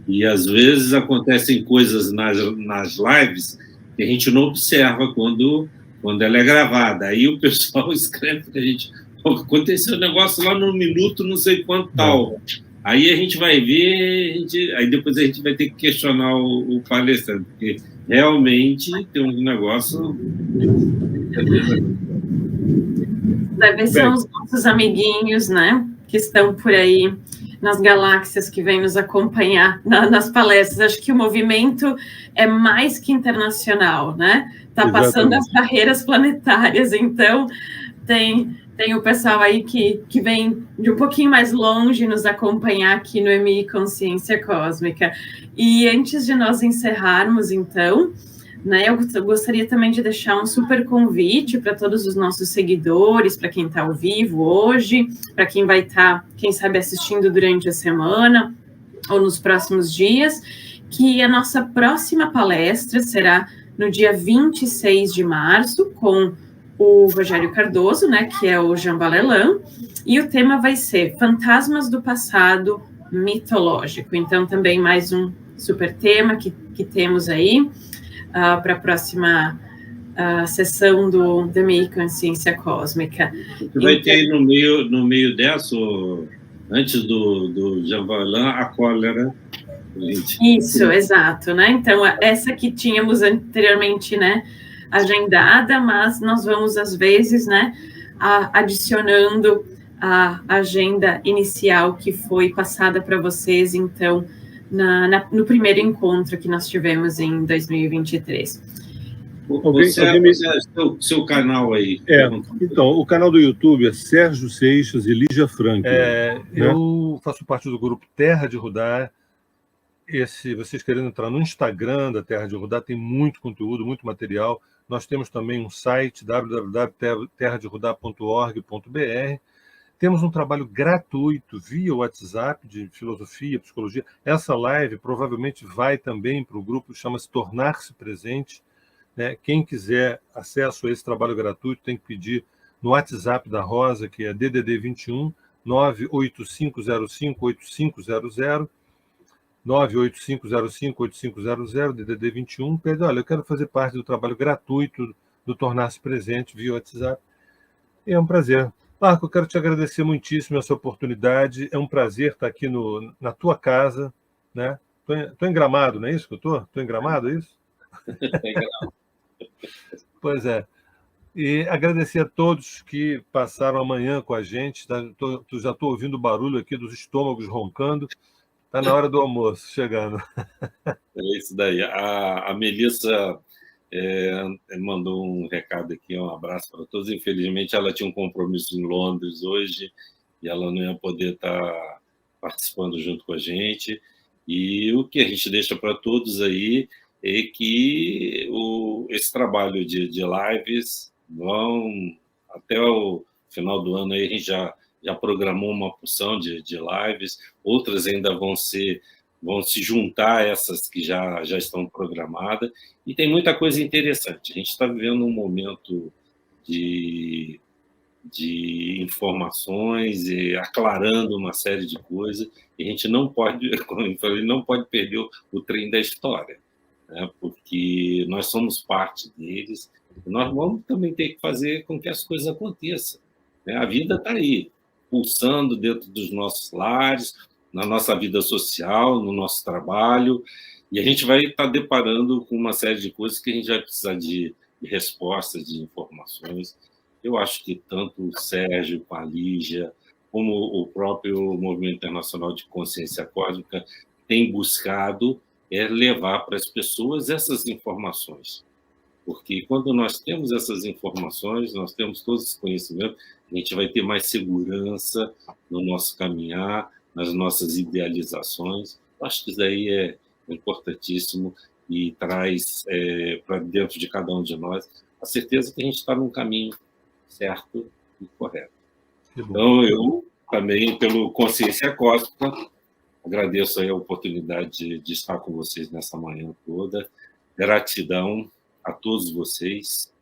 e às vezes acontecem coisas nas lives que a gente não observa quando quando ela é gravada. Aí o pessoal escreve para a gente, aconteceu um negócio lá no minuto não sei quanto tal. Aí a gente vai ver, aí depois a gente vai ter que questionar o palestrante, porque realmente tem um negócio... Deve ser os nossos amiguinhos, né, que estão por aí nas galáxias, que vêm nos acompanhar nas palestras. Acho que o movimento é mais que internacional, né? Está passando as barreiras planetárias, então tem o pessoal aí que vem de um pouquinho mais longe nos acompanhar aqui no MI Consciência Cósmica. E antes de nós encerrarmos, então, né, eu gostaria também de deixar um super convite para todos os nossos seguidores, para quem está ao vivo hoje, para quem vai estar, quem sabe, assistindo durante a semana ou nos próximos dias, que a nossa próxima palestra será no dia 26 de março, com o Rogério Cardoso, né, que é o Jean Balelan, e o tema vai ser Fantasmas do Passado Mitológico. Então, também mais um super tema que temos aí para a próxima sessão do MI Consciência Cósmica. Você vai ter aí no meio dessa, antes do Jean Balelan, a cólera. Isso, exato, né? Então, essa que tínhamos anteriormente, né, agendada, mas nós vamos, às vezes, né, adicionando a agenda inicial que foi passada para vocês, então, no primeiro encontro que nós tivemos em 2023. Seu canal aí. Então, o canal do YouTube é Sérgio Seixas e Lígia Frank. Eu faço parte do grupo Terra de Rudá. Vocês querendo entrar no Instagram da Terra de Rudá, tem muito conteúdo, muito material. Nós temos também um site, www.terraderudá.org.br. Temos um trabalho gratuito via WhatsApp de filosofia, psicologia. Essa live provavelmente vai também para o grupo, chama-se Tornar-se Presente. Né? Quem quiser acesso a esse trabalho gratuito tem que pedir no WhatsApp da Rosa, que é DDD 21 985058500, 985058500, DDD 21, pede, olha, eu quero fazer parte do trabalho gratuito do Tornar-se Presente via WhatsApp. E é um prazer. Marco, eu quero te agradecer muitíssimo essa oportunidade. É um prazer estar aqui na tua casa. Né? Estou em Gramado, não é isso que eu estou? Estou em Gramado, é isso? Pois é. E agradecer a todos que passaram amanhã com a gente. Já estou ouvindo o barulho aqui dos estômagos roncando. Está na hora do almoço, chegando. É isso daí. A Melissa mandou um recado aqui, um abraço para todos. Infelizmente, ela tinha um compromisso em Londres hoje e ela não ia poder estar participando junto com a gente. E o que a gente deixa para todos aí é que esse trabalho de lives vão até o final do ano. Aí a gente já programou uma porção de lives, outras ainda vão se juntar a essas que já estão programadas, e tem muita coisa interessante. A gente está vivendo um momento de informações e aclarando uma série de coisas, e a gente não pode, como eu falei, não pode perder o trem da história, né? Porque nós somos parte deles, e nós vamos também ter que fazer com que as coisas aconteçam, né? A vida está aí, pulsando dentro dos nossos lares, na nossa vida social, no nosso trabalho, e a gente vai estar deparando com uma série de coisas que a gente vai precisar de respostas, de informações. Eu acho que tanto o Sérgio, com a Lígia, como o próprio Movimento Internacional de Consciência Cósmica tem buscado levar para as pessoas essas informações. Porque quando nós temos essas informações, nós temos todos esse conhecimento, a gente vai ter mais segurança no nosso caminhar, nas nossas idealizações. Eu acho que isso daí é importantíssimo e traz para dentro de cada um de nós a certeza que a gente está num caminho certo e correto. Então, eu também, pelo Consciência Cósmica, agradeço aí a oportunidade de estar com vocês nessa manhã toda. Gratidão a todos vocês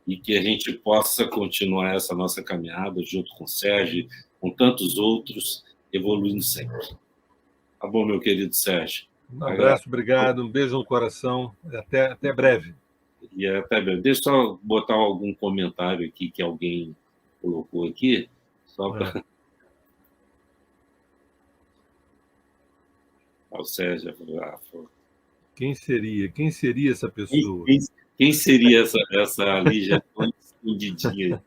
e que a gente possa continuar essa nossa caminhada junto com o Sérgio, com tantos outros, evoluindo sempre. Tá bom, meu querido Sérgio? Um abraço, obrigado, um beijo no coração, até breve. E até bem. Deixa eu só botar algum comentário aqui que alguém colocou aqui, só para... O Sérgio Quem seria essa pessoa? Quem seria essa Lígia escondidinha?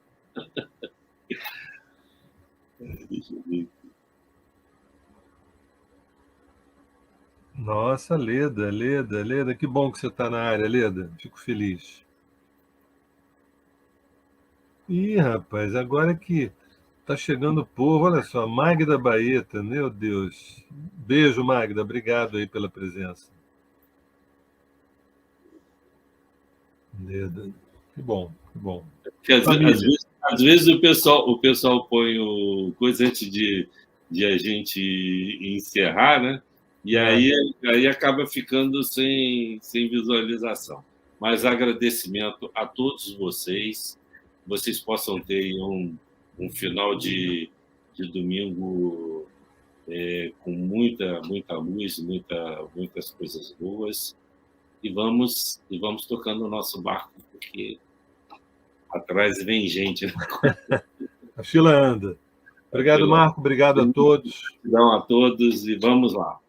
Deixa eu ver. Nossa, Leda, que bom que você está na área, Leda. Fico feliz. Ih, rapaz, agora que tá chegando o povo, olha só, Magda Baeta, meu Deus. Beijo, Magda, obrigado aí pela presença. Leda, que bom, que bom. Às vezes o pessoal põe o coisa antes de a gente encerrar, né? E aí acaba ficando sem visualização. Mas agradecimento a todos vocês. Vocês possam ter um final de domingo com muita luz, muitas coisas boas. E vamos tocando o nosso barco, porque atrás vem gente. A fila anda. Obrigado, Marco. Obrigado a todos. Gratidão a todos e vamos lá.